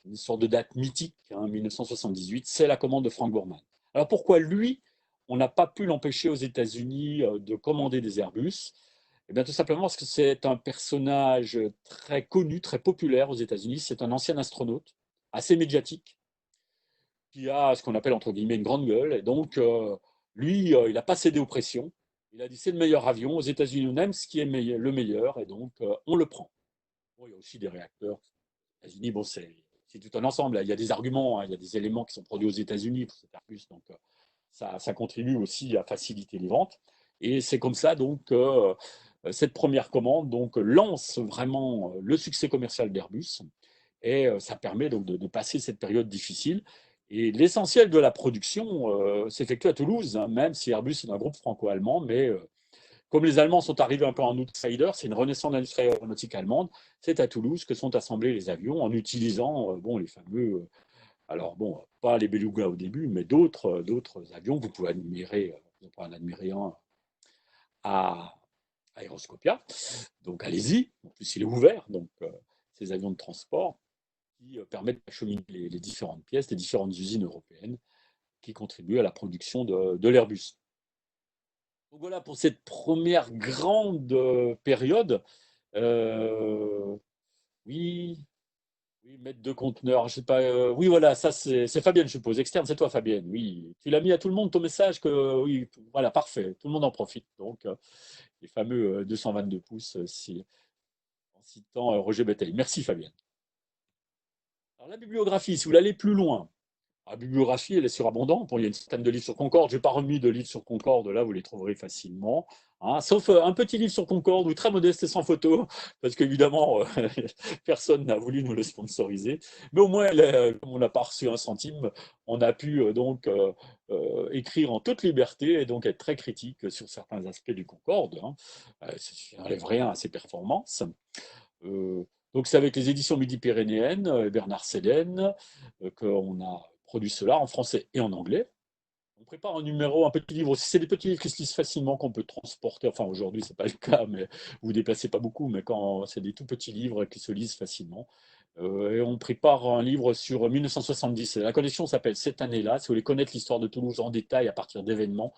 une sorte de date mythique, hein, 1978, c'est la commande de Frank Borman. Alors pourquoi lui, on n'a pas pu l'empêcher aux États-Unis de commander des Airbus? Eh bien, tout simplement parce que c'est un personnage très connu, très populaire aux États-Unis. C'est un ancien astronaute, assez médiatique, qui a ce qu'on appelle entre guillemets une grande gueule. Et donc, lui, il n'a pas cédé aux pressions. Il a dit c'est le meilleur avion. Aux États-Unis, on aime ce qui est le meilleur, et donc on le prend. Bon, il y a aussi des réacteurs. Les États-Unis, bon, c'est tout un ensemble. Il y a des arguments, hein, il y a des éléments qui sont produits aux États-Unis pour cet Airbus, donc ça contribue aussi à faciliter les ventes. Et c'est comme ça donc que cette première commande donc lance vraiment le succès commercial d'Airbus et ça permet donc de passer cette période difficile. Et l'essentiel de la production s'effectue à Toulouse, hein, même si Airbus est un groupe franco-allemand, mais comme les Allemands sont arrivés un peu en outsider, c'est une renaissance de l'industrie aéronautique allemande, c'est à Toulouse que sont assemblés les avions en utilisant bon, les fameux, alors bon, pas les Beluga au début, mais d'autres avions. Vous pouvez admirer, vous pouvez en admirer un à Aeroscopia, donc allez-y, en plus il est ouvert, donc ces avions de transport qui permettent d'acheminer les différentes pièces des différentes usines européennes qui contribuent à la production de l'Airbus. Donc voilà pour cette première grande période. Euh, oui, oui, mettre deux conteneurs, je sais pas. Oui, voilà, ça c'est Fabienne, je suppose. Externe, c'est toi, Fabienne. Oui, tu l'as mis à tout le monde ton message que oui, voilà, parfait. Tout le monde en profite. Donc les fameux 222 pouces, en citant Roger Bataille. Merci, Fabienne. Alors la bibliographie, si vous l'allez plus loin, la bibliographie, elle est surabondante. Bon, il y a une centaine de livres sur Concorde. Je n'ai pas remis de livres sur Concorde. Là, vous les trouverez facilement, hein. Sauf un petit livre sur Concorde, ou très modeste et sans photo, parce qu'évidemment, personne n'a voulu nous le sponsoriser. Mais au moins, comme on n'a pas reçu un centime, on a pu donc écrire en toute liberté et donc être très critique sur certains aspects du Concorde, hein. Ça n'enlève rien à ses performances. Euh, donc c'est avec les éditions Midi-Pyrénéennes, Bernard Sédène, qu'on a produit cela en français et en anglais. On prépare un numéro, un petit livre aussi. C'est des petits livres qui se lisent facilement, qu'on peut transporter. Enfin, aujourd'hui, ce n'est pas le cas, mais vous ne déplacez pas beaucoup. Mais quand c'est des tout petits livres qui se lisent facilement. Et on prépare un livre sur 1970. La collection s'appelle Cette année-là. Si vous voulez connaître l'histoire de Toulouse en détail à partir d'événements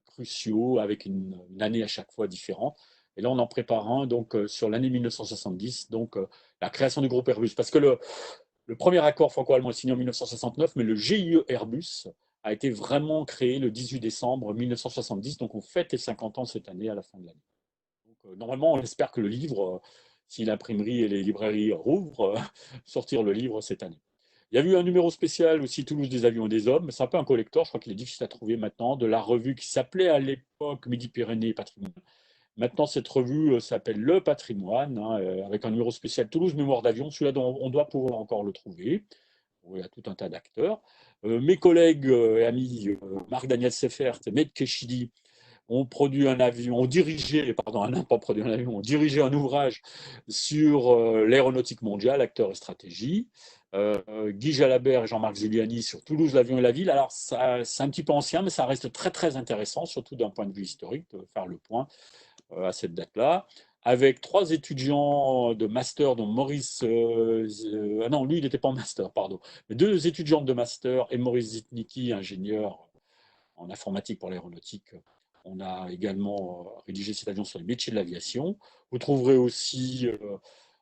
cruciaux, avec une année à chaque fois différente. Et là, on en prépare un donc, sur l'année 1970, donc la création du groupe Airbus. Parce que le premier accord franco-allemand est signé en 1969, mais le GIE Airbus a été vraiment créé le 18 décembre 1970, donc on fête les 50 ans cette année à la fin de l'année. Donc, normalement, on espère que le livre, si l'imprimerie et les librairies rouvrent, sortir le livre cette année. Il y a eu un numéro spécial aussi, Toulouse des avions et des hommes. C'est un peu un collector, je crois qu'il est difficile à trouver maintenant, de la revue qui s'appelait à l'époque Midi-Pyrénées Patrimoine. Maintenant, cette revue s'appelle Le Patrimoine, hein, avec un numéro spécial Toulouse Mémoire d'avion. Celui-là, on doit pouvoir encore le trouver. Il y a tout un tas d'acteurs. Mes collègues et amis Marc-Daniel Seffert et Med Keshidi On produit un avion, on dirigeait, pardon, on n'a pas produit un avion, on dirigeait un ouvrage sur l'aéronautique mondiale, acteurs et stratégie. Guy Jalabert et Jean-Marc Zuliani sur Toulouse, l'avion et la ville. Alors, c'est un petit peu ancien, mais ça reste très, très intéressant, surtout d'un point de vue historique, de faire le point à cette date-là, avec trois étudiants de master, dont Maurice. Ah non, lui, il n'était pas en master, pardon. Mais deux étudiantes de master et Maurice Zitnicki, ingénieur en informatique pour l'aéronautique. On a également rédigé cet avion sur les métiers de l'aviation. Vous trouverez aussi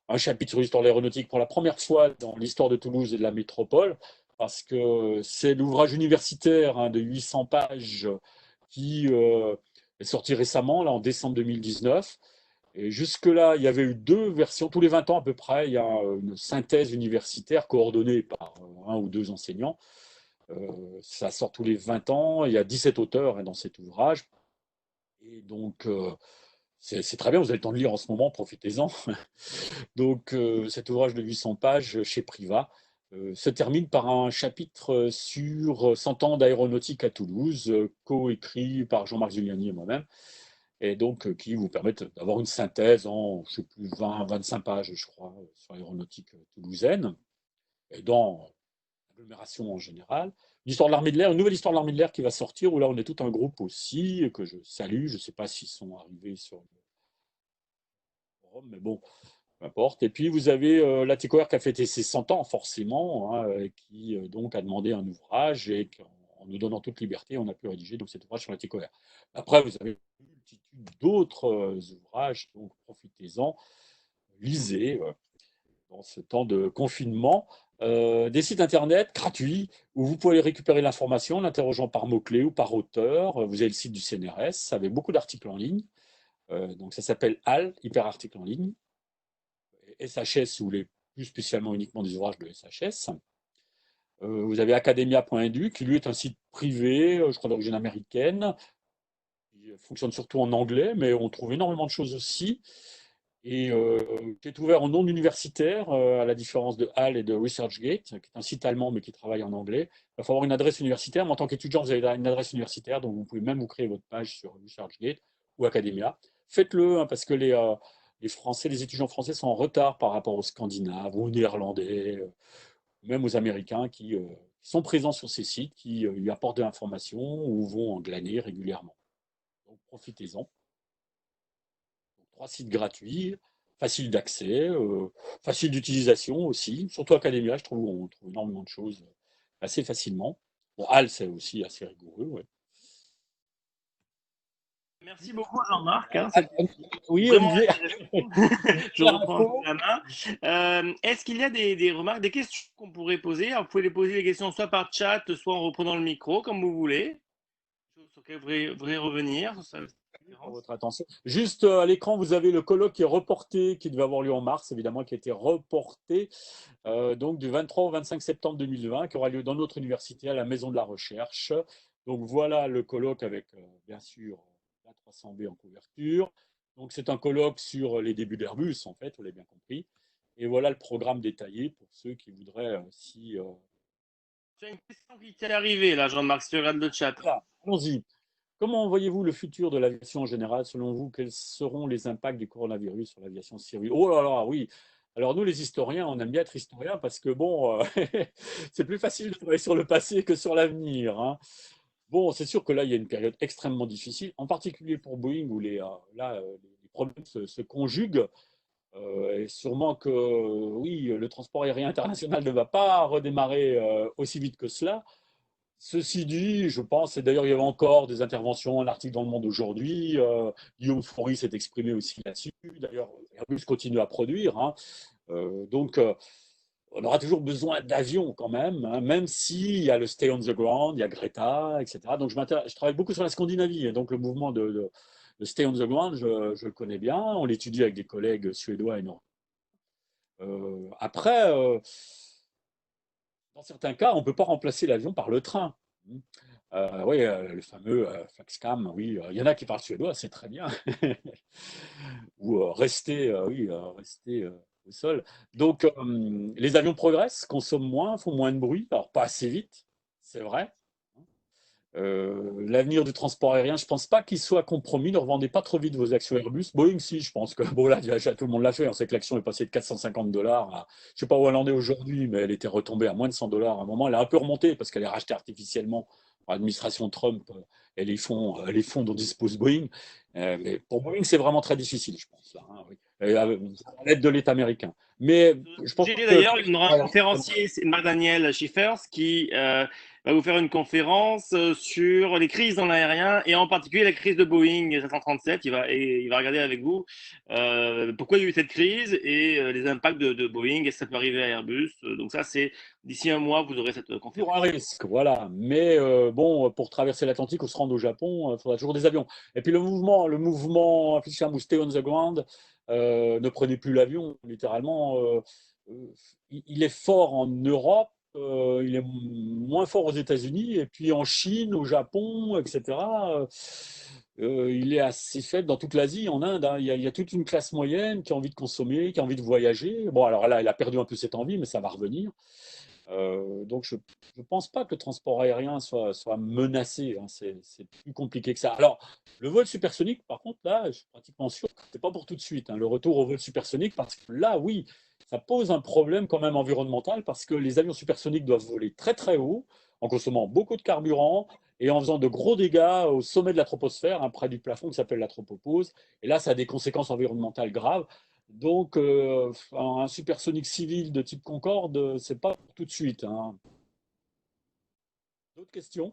un chapitre sur l'histoire de l'aéronautique pour la première fois dans l'histoire de Toulouse et de la métropole, parce que c'est l'ouvrage universitaire de 800 pages qui est sorti récemment, là, en décembre 2019. Et jusque-là, il y avait eu deux versions, tous les 20 ans à peu près, il y a une synthèse universitaire coordonnée par un ou deux enseignants. Ça sort tous les 20 ans, il y a 17 auteurs dans cet ouvrage. Et donc, c'est très bien, vous avez le temps de lire en ce moment, profitez-en. Donc, cet ouvrage de 800 pages chez Privat se termine par un chapitre sur 100 ans d'aéronautique à Toulouse, coécrit par Jean-Marc Zuliani et moi-même, et donc qui vous permettent d'avoir une synthèse en, je sais plus, 20-25 pages, je crois, sur l'aéronautique toulousaine, et dans l'agglomération en général. L'histoire de l'armée de l'air, une nouvelle histoire de l'armée de l'air qui va sortir, où là on est tout un groupe aussi, que je salue, je ne sais pas s'ils sont arrivés sur le forum, mais bon, peu importe. Et puis vous avez l'ATCOR qui a fêté ses 100 ans, forcément, hein, qui donc a demandé un ouvrage et en nous donnant toute liberté, on a pu rédiger donc, cet ouvrage sur l'ATCOR. Après, vous avez une multitude d'autres ouvrages, donc profitez-en, lisez dans ce temps de confinement. Des sites internet gratuits où vous pouvez récupérer l'information en interrogeant par mots-clés ou par auteur. Vous avez le site du CNRS avec beaucoup d'articles en ligne. Donc ça s'appelle HAL, Hyper Article en ligne. SHS, ou les plus spécialement uniquement des ouvrages de SHS. Vous avez academia.edu, qui lui est un site privé, je crois d'origine américaine, qui fonctionne surtout en anglais, mais on trouve énormément de choses aussi, et qui est ouvert en non universitaire, à la différence de HAL et de ResearchGate, qui est un site allemand mais qui travaille en anglais. Il faut avoir une adresse universitaire, mais en tant qu'étudiant, vous avez une adresse universitaire, donc vous pouvez même vous créer votre page sur ResearchGate ou Academia. Faites-le, hein, parce que les Français, les étudiants français sont en retard par rapport aux Scandinaves, aux Néerlandais, même aux Américains qui sont présents sur ces sites, qui lui apportent de l'information ou vont en glaner régulièrement. Donc profitez-en. Trois sites gratuits, faciles d'accès, faciles d'utilisation aussi. Surtout Academia, je trouve, on trouve énormément de choses assez facilement. Bon, HAL, c'est aussi assez rigoureux. Ouais. Merci beaucoup, Jean-Marc. Hein, Oui, vraiment Olivier. je reprends un peu la main. Est-ce qu'il y a des remarques, des questions qu'on pourrait poser? Alors, vous pouvez les poser les questions soit par chat, soit en reprenant le micro, comme vous voulez. Sur lequel vous voudrez revenir. Pour votre attention. Juste à l'écran, vous avez le colloque qui est reporté, qui devait avoir lieu en mars, évidemment, qui a été reporté donc du 23 au 25 septembre 2020, qui aura lieu dans notre université à la Maison de la Recherche. Donc voilà le colloque avec, bien sûr, la 300B en couverture. Donc c'est un colloque sur les débuts d'Airbus, en fait, vous l'avez bien compris. Et voilà le programme détaillé pour ceux qui voudraient si. J'ai une question qui t'est arrivée là, Jean-Marc, si tu regardes le chat. Voilà, allons-y. Comment voyez-vous le futur de l'aviation en général? Selon vous, quels seront les impacts du coronavirus sur l'aviation civile? Oh là là, oui. Alors nous, les historiens, on aime bien être historiens parce que bon, c'est plus facile de travailler sur le passé que sur l'avenir, hein. Bon, c'est sûr que là, il y a une période extrêmement difficile, en particulier pour Boeing, où les problèmes se conjuguent. Et sûrement que, oui, le transport aérien international ne va pas redémarrer aussi vite que cela. Ceci dit, je pense, et d'ailleurs il y avait encore des interventions, un article dans Le Monde aujourd'hui, Guillaume Faury s'est exprimé aussi là-dessus, d'ailleurs Airbus continue à produire, hein. Donc on aura toujours besoin d'avions quand même, hein, même s'il y a le Stay on the Ground, il y a Greta, etc. Donc je travaille beaucoup sur la Scandinavie, et donc le mouvement de Stay on the Ground, je le connais bien, on l'étudie avec des collègues suédois et norvégiens. Après, dans certains cas, on ne peut pas remplacer l'avion par le train. Oui, le fameux Faxcam, oui, il y en a qui parlent suédois, c'est très bien. Ou rester, oui, rester au sol. Donc, les avions progressent, consomment moins, font moins de bruit, alors pas assez vite, c'est vrai. L'avenir du transport aérien, je ne pense pas qu'il soit compromis. Ne revendez pas trop vite vos actions Airbus. Boeing, si, je pense que bon, là, déjà, tout le monde l'a fait. On sait que l'action est passée de 450 $ à, je ne sais pas où elle en est aujourd'hui, mais elle était retombée à moins de 100 $ à un moment. Elle a un peu remonté parce qu'elle est rachetée artificiellement par l'administration Trump et les fonds dont dispose Boeing. Mais pour Boeing, c'est vraiment très difficile, je pense, là, hein, oui. À l'aide de l'État américain. Mais je pense J'ai pas dit que. d'ailleurs, il y aura un conférencier, c'est Marc-Daniel Schiffers, qui va vous faire une conférence sur les crises dans l'aérien et en particulier la crise de Boeing 737. Il va regarder avec vous pourquoi il y a eu cette crise et les impacts de Boeing et ça peut arriver à Airbus. Donc ça, c'est d'ici un mois, vous aurez cette Toujours un conférence. risque, voilà. Mais bon, pour traverser l'Atlantique ou se rendre au Japon, il faudra toujours des avions. Et puis le mouvement affiché ou Stay on the ground, ne prenez plus l'avion, littéralement. Il est fort en Europe, il est moins fort aux États-Unis, et puis en Chine, au Japon, etc. Il est assez faible dans toute l'Asie, en Inde, hein. Il y a toute une classe moyenne qui a envie de consommer, qui a envie de voyager. Bon, alors là, il a perdu un peu cette envie, mais ça va revenir. Donc je ne pense pas que le transport aérien soit menacé, hein. C'est plus compliqué que ça. Alors, le vol supersonique, par contre, là, je suis pratiquement sûr que ce n'est pas pour tout de suite, hein, le retour au vol supersonique, parce que là, oui, ça pose un problème quand même environnemental, parce que les avions supersoniques doivent voler très très haut, en consommant beaucoup de carburant et en faisant de gros dégâts au sommet de la troposphère, hein, près du plafond qui s'appelle la tropopause. Et là, ça a des conséquences environnementales graves. Donc, un supersonique civil de type Concorde, c'est pas pour tout de suite, hein. D'autres questions?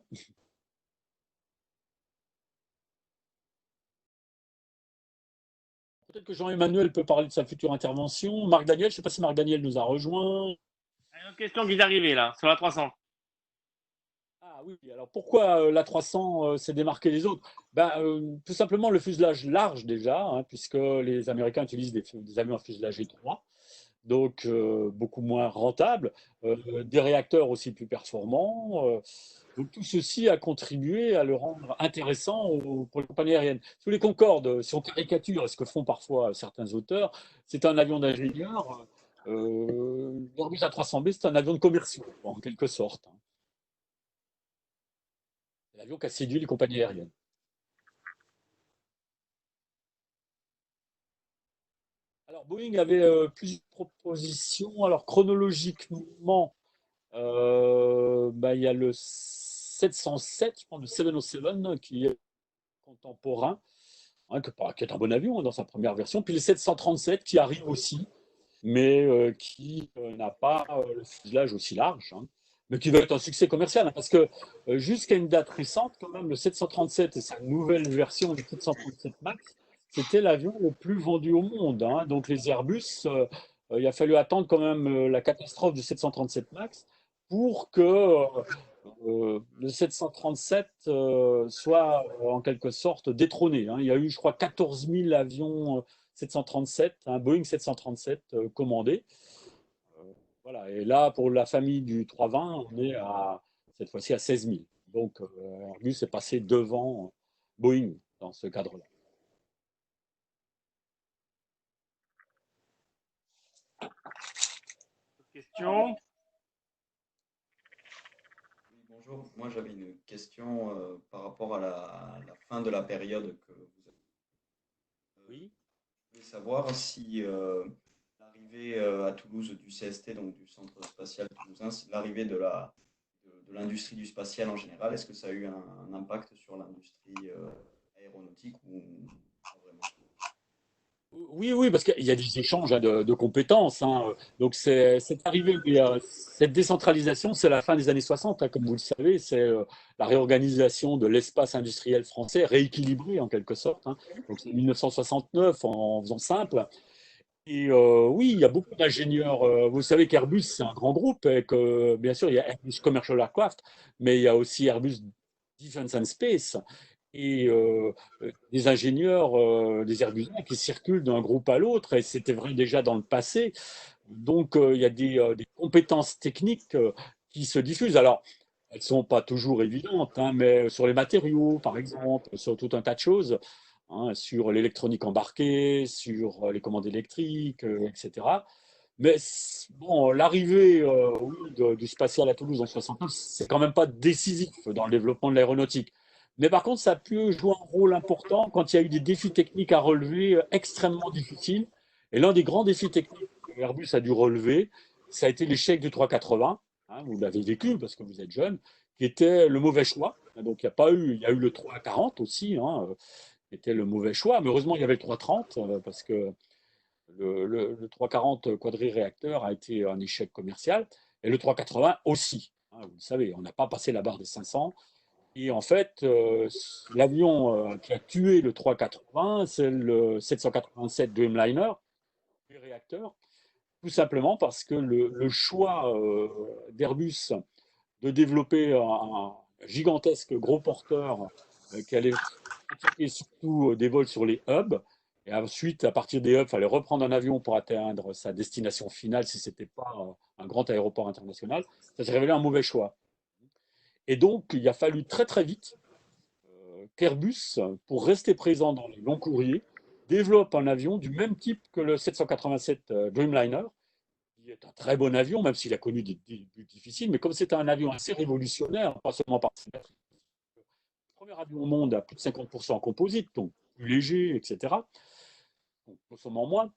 Peut-être que Jean-Emmanuel peut parler de sa future intervention. Marc Daniel, je ne sais pas si Marc Daniel nous a rejoint. Une question qui est arrivée là, sur la 300. Ah oui, alors pourquoi l'A300 s'est démarqué des autres? Ben, tout simplement le fuselage large déjà, hein, puisque les Américains utilisent des avions à fuselage étroit, donc beaucoup moins rentable, des réacteurs aussi plus performants. Donc tout ceci a contribué à le rendre intéressant pour les compagnies aériennes. Sous les Concorde, si on caricature, ce que font parfois certains auteurs, c'est un avion d'ingénieur. L'Airbus A300B, c'est un avion de commerciaux, en quelque sorte, hein. C'est l'avion qui a séduit les compagnies aériennes. Alors Boeing avait plusieurs propositions. Alors chronologiquement, bah, il y a le 707, je pense, le 707, qui est contemporain, hein, qui est un bon avion, hein, dans sa première version. Puis le 737 qui arrive aussi, mais qui n'a pas le fuselage aussi large, hein, mais qui va être un succès commercial, hein, parce que jusqu'à une date récente, quand même, le 737 et sa nouvelle version, le 737 MAX, c'était l'avion le plus vendu au monde, hein. Donc les Airbus, il a fallu attendre quand même la catastrophe du 737 MAX pour que le 737 soit en quelque sorte détrôné, hein. Il y a eu, je crois, 14 000 avions 737, un Boeing 737 commandé. Voilà. Et là, pour la famille du 320, on est cette fois-ci à 16 000. Donc, Airbus est passé devant Boeing dans ce cadre-là. Question. Oui, bonjour. Moi, j'avais une question par rapport à la fin de la période que vous avez. Oui. Je voulais savoir si l'arrivée à Toulouse du CST, donc du Centre spatial toulousain, l'arrivée de l'industrie du spatial en général, est-ce que ça a eu un impact sur l'industrie aéronautique ou pas vraiment? Oui, oui, parce qu'il y a des échanges, hein, de compétences, hein. Donc, c'est arrivé, cette décentralisation, c'est la fin des années 60, hein, comme vous le savez. C'est la réorganisation de l'espace industriel français, rééquilibré en quelque sorte, hein. Donc, c'est 1969, en faisant simple. Et oui, il y a beaucoup d'ingénieurs. Vous savez qu'Airbus, c'est un grand groupe, et que, bien sûr, il y a Airbus Commercial Aircraft, mais il y a aussi Airbus Defence and Space et des ingénieurs, des Airbusiens qui circulent d'un groupe à l'autre, et c'était vrai déjà dans le passé. Donc, il y a des compétences techniques qui se diffusent. Alors, elles ne sont pas toujours évidentes, hein, mais sur les matériaux, par exemple, sur tout un tas de choses, hein, sur l'électronique embarquée, sur les commandes électriques, etc. Mais bon, l'arrivée oui, du spatial à Toulouse en 69, c'est quand même pas décisif dans le développement de l'aéronautique. Mais par contre, ça a pu jouer un rôle important quand il y a eu des défis techniques à relever extrêmement difficiles. Et l'un des grands défis techniques que Airbus a dû relever, ça a été l'échec du 380. Hein, vous l'avez vécu parce que vous êtes jeune, qui était le mauvais choix. Donc il n'y a pas eu, il y a eu le 340 aussi, hein, qui était le mauvais choix. Mais heureusement, il y avait le 330 parce que le 340 quadri-réacteur a été un échec commercial et le 380 aussi. Hein, vous le savez, on n'a pas passé la barre des 500. Et en fait, l'avion qui a tué le 380, c'est le 787 Dreamliner, le réacteur, tout simplement parce que le choix d'Airbus de développer un gigantesque gros porteur qui allait pratiquer surtout des vols sur les hubs. Et ensuite, à partir des hubs, il fallait reprendre un avion pour atteindre sa destination finale si ce n'était pas un grand aéroport international. Ça s'est révélé un mauvais choix. Et donc, il a fallu très très vite qu'Airbus, pour rester présent dans les longs courriers, développe un avion du même type que le 787 Dreamliner, qui est un très bon avion, même s'il a connu des débuts difficiles, mais comme c'est un avion assez révolutionnaire, pas seulement par le premier avion au monde à plus de 50% en composite, donc plus léger, etc., donc consommant moins,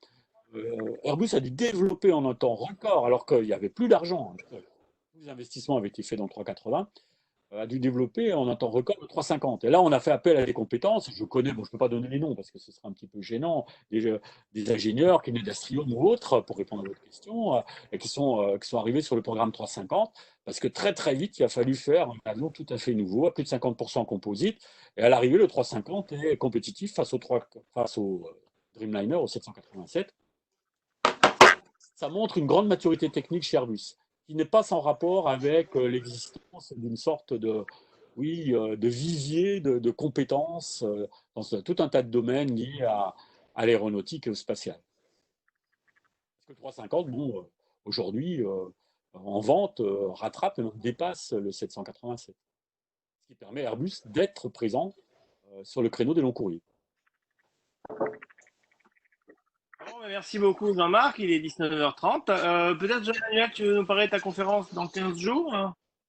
Airbus a dû développer en un temps record, alors qu'il n'y avait plus d'argent. Tous les investissements avaient été faits dans le 380, a dû développer en un temps record le 350. Et là, on a fait appel à des compétences. Je connais, bon, je ne peux pas donner les noms parce que ce serait un petit peu gênant, des ingénieurs qui venaient d'Astrium ou autres, pour répondre à votre question, et qui sont arrivés sur le programme 350, parce que très très vite, il a fallu faire un avion tout à fait nouveau, à plus de 50% composite. Et à l'arrivée, le 350 est compétitif face au Dreamliner, au 787. Ça montre une grande maturité technique chez Airbus, qui n'est pas sans rapport avec l'existence d'une sorte de, oui, de vivier de compétences dans tout un tas de domaines liés à l'aéronautique et au spatial. Parce que le 350, bon, aujourd'hui, en vente, rattrape et même dépasse le 787, ce qui permet à Airbus d'être présent sur le créneau des longs courriers. Bon, merci beaucoup Jean-Marc, il est 19h30. Peut-être Jean-Emmanuel, tu veux nous parler de ta conférence dans 15 jours?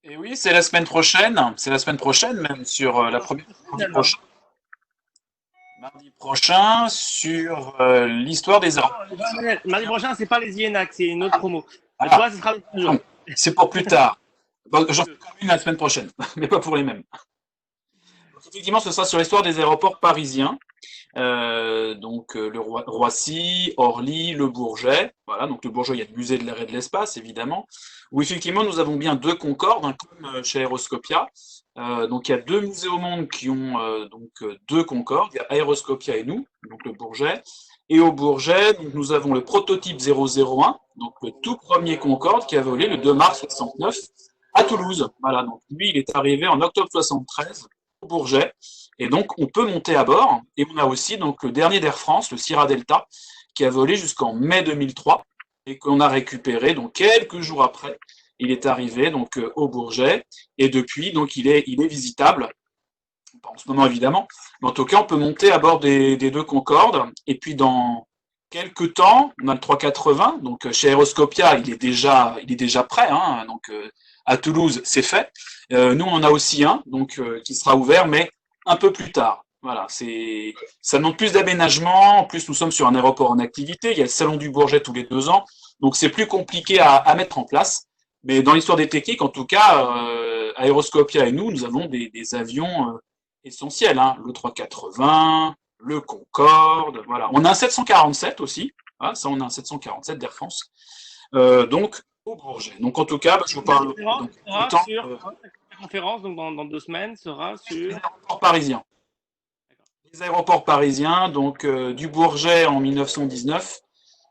Et oui, c'est la semaine prochaine. C'est la semaine prochaine, même sur la première mardi prochain sur l'histoire des arbres. Mardi prochain, c'est pas les IENAC, c'est une autre promo. Toi, ce sera le jour. C'est pour plus tard. J'en ferai une la semaine prochaine, mais pas pour les mêmes. Donc, effectivement, ce sera sur l'histoire des aéroports parisiens. Donc le Roissy, Orly, le Bourget. Voilà, donc le Bourget, il y a le musée de l'air et de l'espace, évidemment, où effectivement nous avons bien deux Concorde, hein, comme chez Aéroscopia. Donc il y a deux musées au monde qui ont deux Concorde. Il y a Aéroscopia et nous, donc le Bourget. Et au Bourget, donc, nous avons le prototype 001, donc le tout premier Concorde qui a volé le 2 mars 69 à Toulouse. Voilà, donc lui, il est arrivé en octobre 73 au Bourget. Et donc, on peut monter à bord. Et on a aussi donc le dernier d'Air France, le Sierra Delta, qui a volé jusqu'en mai 2003 et qu'on a récupéré donc quelques jours après. Il est arrivé donc au Bourget et depuis donc il est visitable. Pas en ce moment évidemment, mais en tout cas on peut monter à bord des deux Concorde. Et puis dans quelques temps, on a le 380. Donc chez Aéroscopia, il est déjà prêt. Hein, donc à Toulouse, c'est fait. Nous on en a aussi un donc qui sera ouvert, mais un peu plus tard. Voilà, ça demande plus d'aménagement. En plus, nous sommes sur un aéroport en activité. Il y a le salon du Bourget tous les 2 ans, donc c'est plus compliqué à mettre en place. Mais dans l'histoire des techniques, en tout cas, Aéroscopia et nous avons des avions essentiels. Hein, le 380, le Concorde. Voilà, on a un 747 aussi. Voilà, ça, on a un 747 d'Air France. Donc au Bourget. Donc en tout cas, je vous parle. La conférence donc dans 2 semaines sera sur les aéroports parisiens. Les aéroports parisiens, donc du Bourget en 1919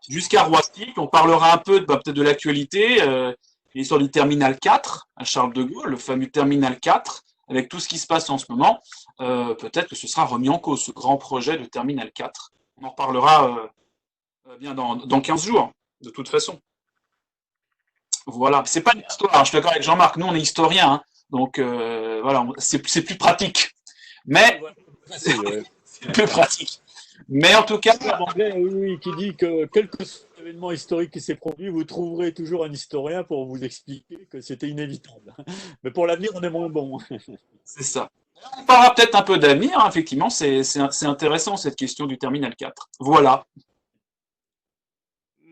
jusqu'à Roissy. On parlera un peu peut-être de l'actualité, l'histoire du terminal 4 à Charles de Gaulle, le fameux terminal 4, avec tout ce qui se passe en ce moment. Peut-être que ce sera remis en cause, ce grand projet de terminal 4. On en reparlera bien dans 15 jours, de toute façon. Voilà, c'est pas une histoire, je suis d'accord avec Jean-Marc, nous on est historiens, hein, donc voilà, c'est plus pratique. Mais c'est plus pratique. Mais en tout cas, En anglais, oui, oui, qui dit que quel que soit l'événement historique qui s'est produit, vous trouverez toujours un historien pour vous expliquer que c'était inévitable. Mais pour l'avenir, on est moins bon. c'est ça. On parlera peut-être un peu d'avenir, hein, effectivement, c'est intéressant cette question du terminal 4. Voilà.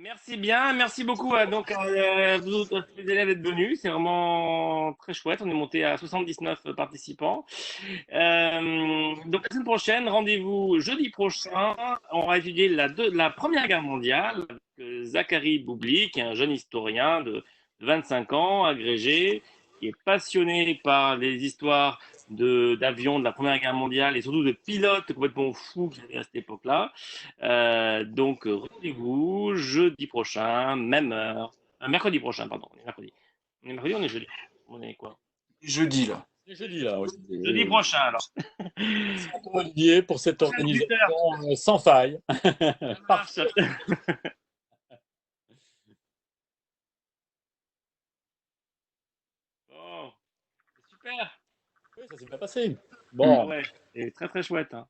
Merci bien, merci beaucoup donc, à vous tous les élèves d'être venus. C'est vraiment très chouette. On est monté à 79 participants. Donc la semaine prochaine, rendez-vous jeudi prochain. On va étudier la Première Guerre mondiale avec Zachary Boubli, qui est un jeune historien de 25 ans, agrégé, qui est passionné par les histoires d'avions de la Première Guerre mondiale et surtout de pilotes complètement fous qui avaient à cette époque-là. Donc, rendez-vous jeudi prochain, même heure. Mercredi prochain, pardon. On est mercredi. On est mercredi, on est jeudi. On est quoi? Jeudi, là. C'est jeudi, là. Oui. Jeudi prochain, alors. Merci beaucoup, Olivier, pour cette Prochain 18 heures. organisation sans faille. Ça marche. Bon, c'est super. Oui, ça s'est bien passé. Ah Bon, ouais, c'est très très chouette, hein.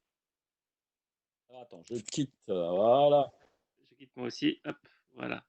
attends, je quitte. Voilà. Je quitte moi aussi. Hop, voilà.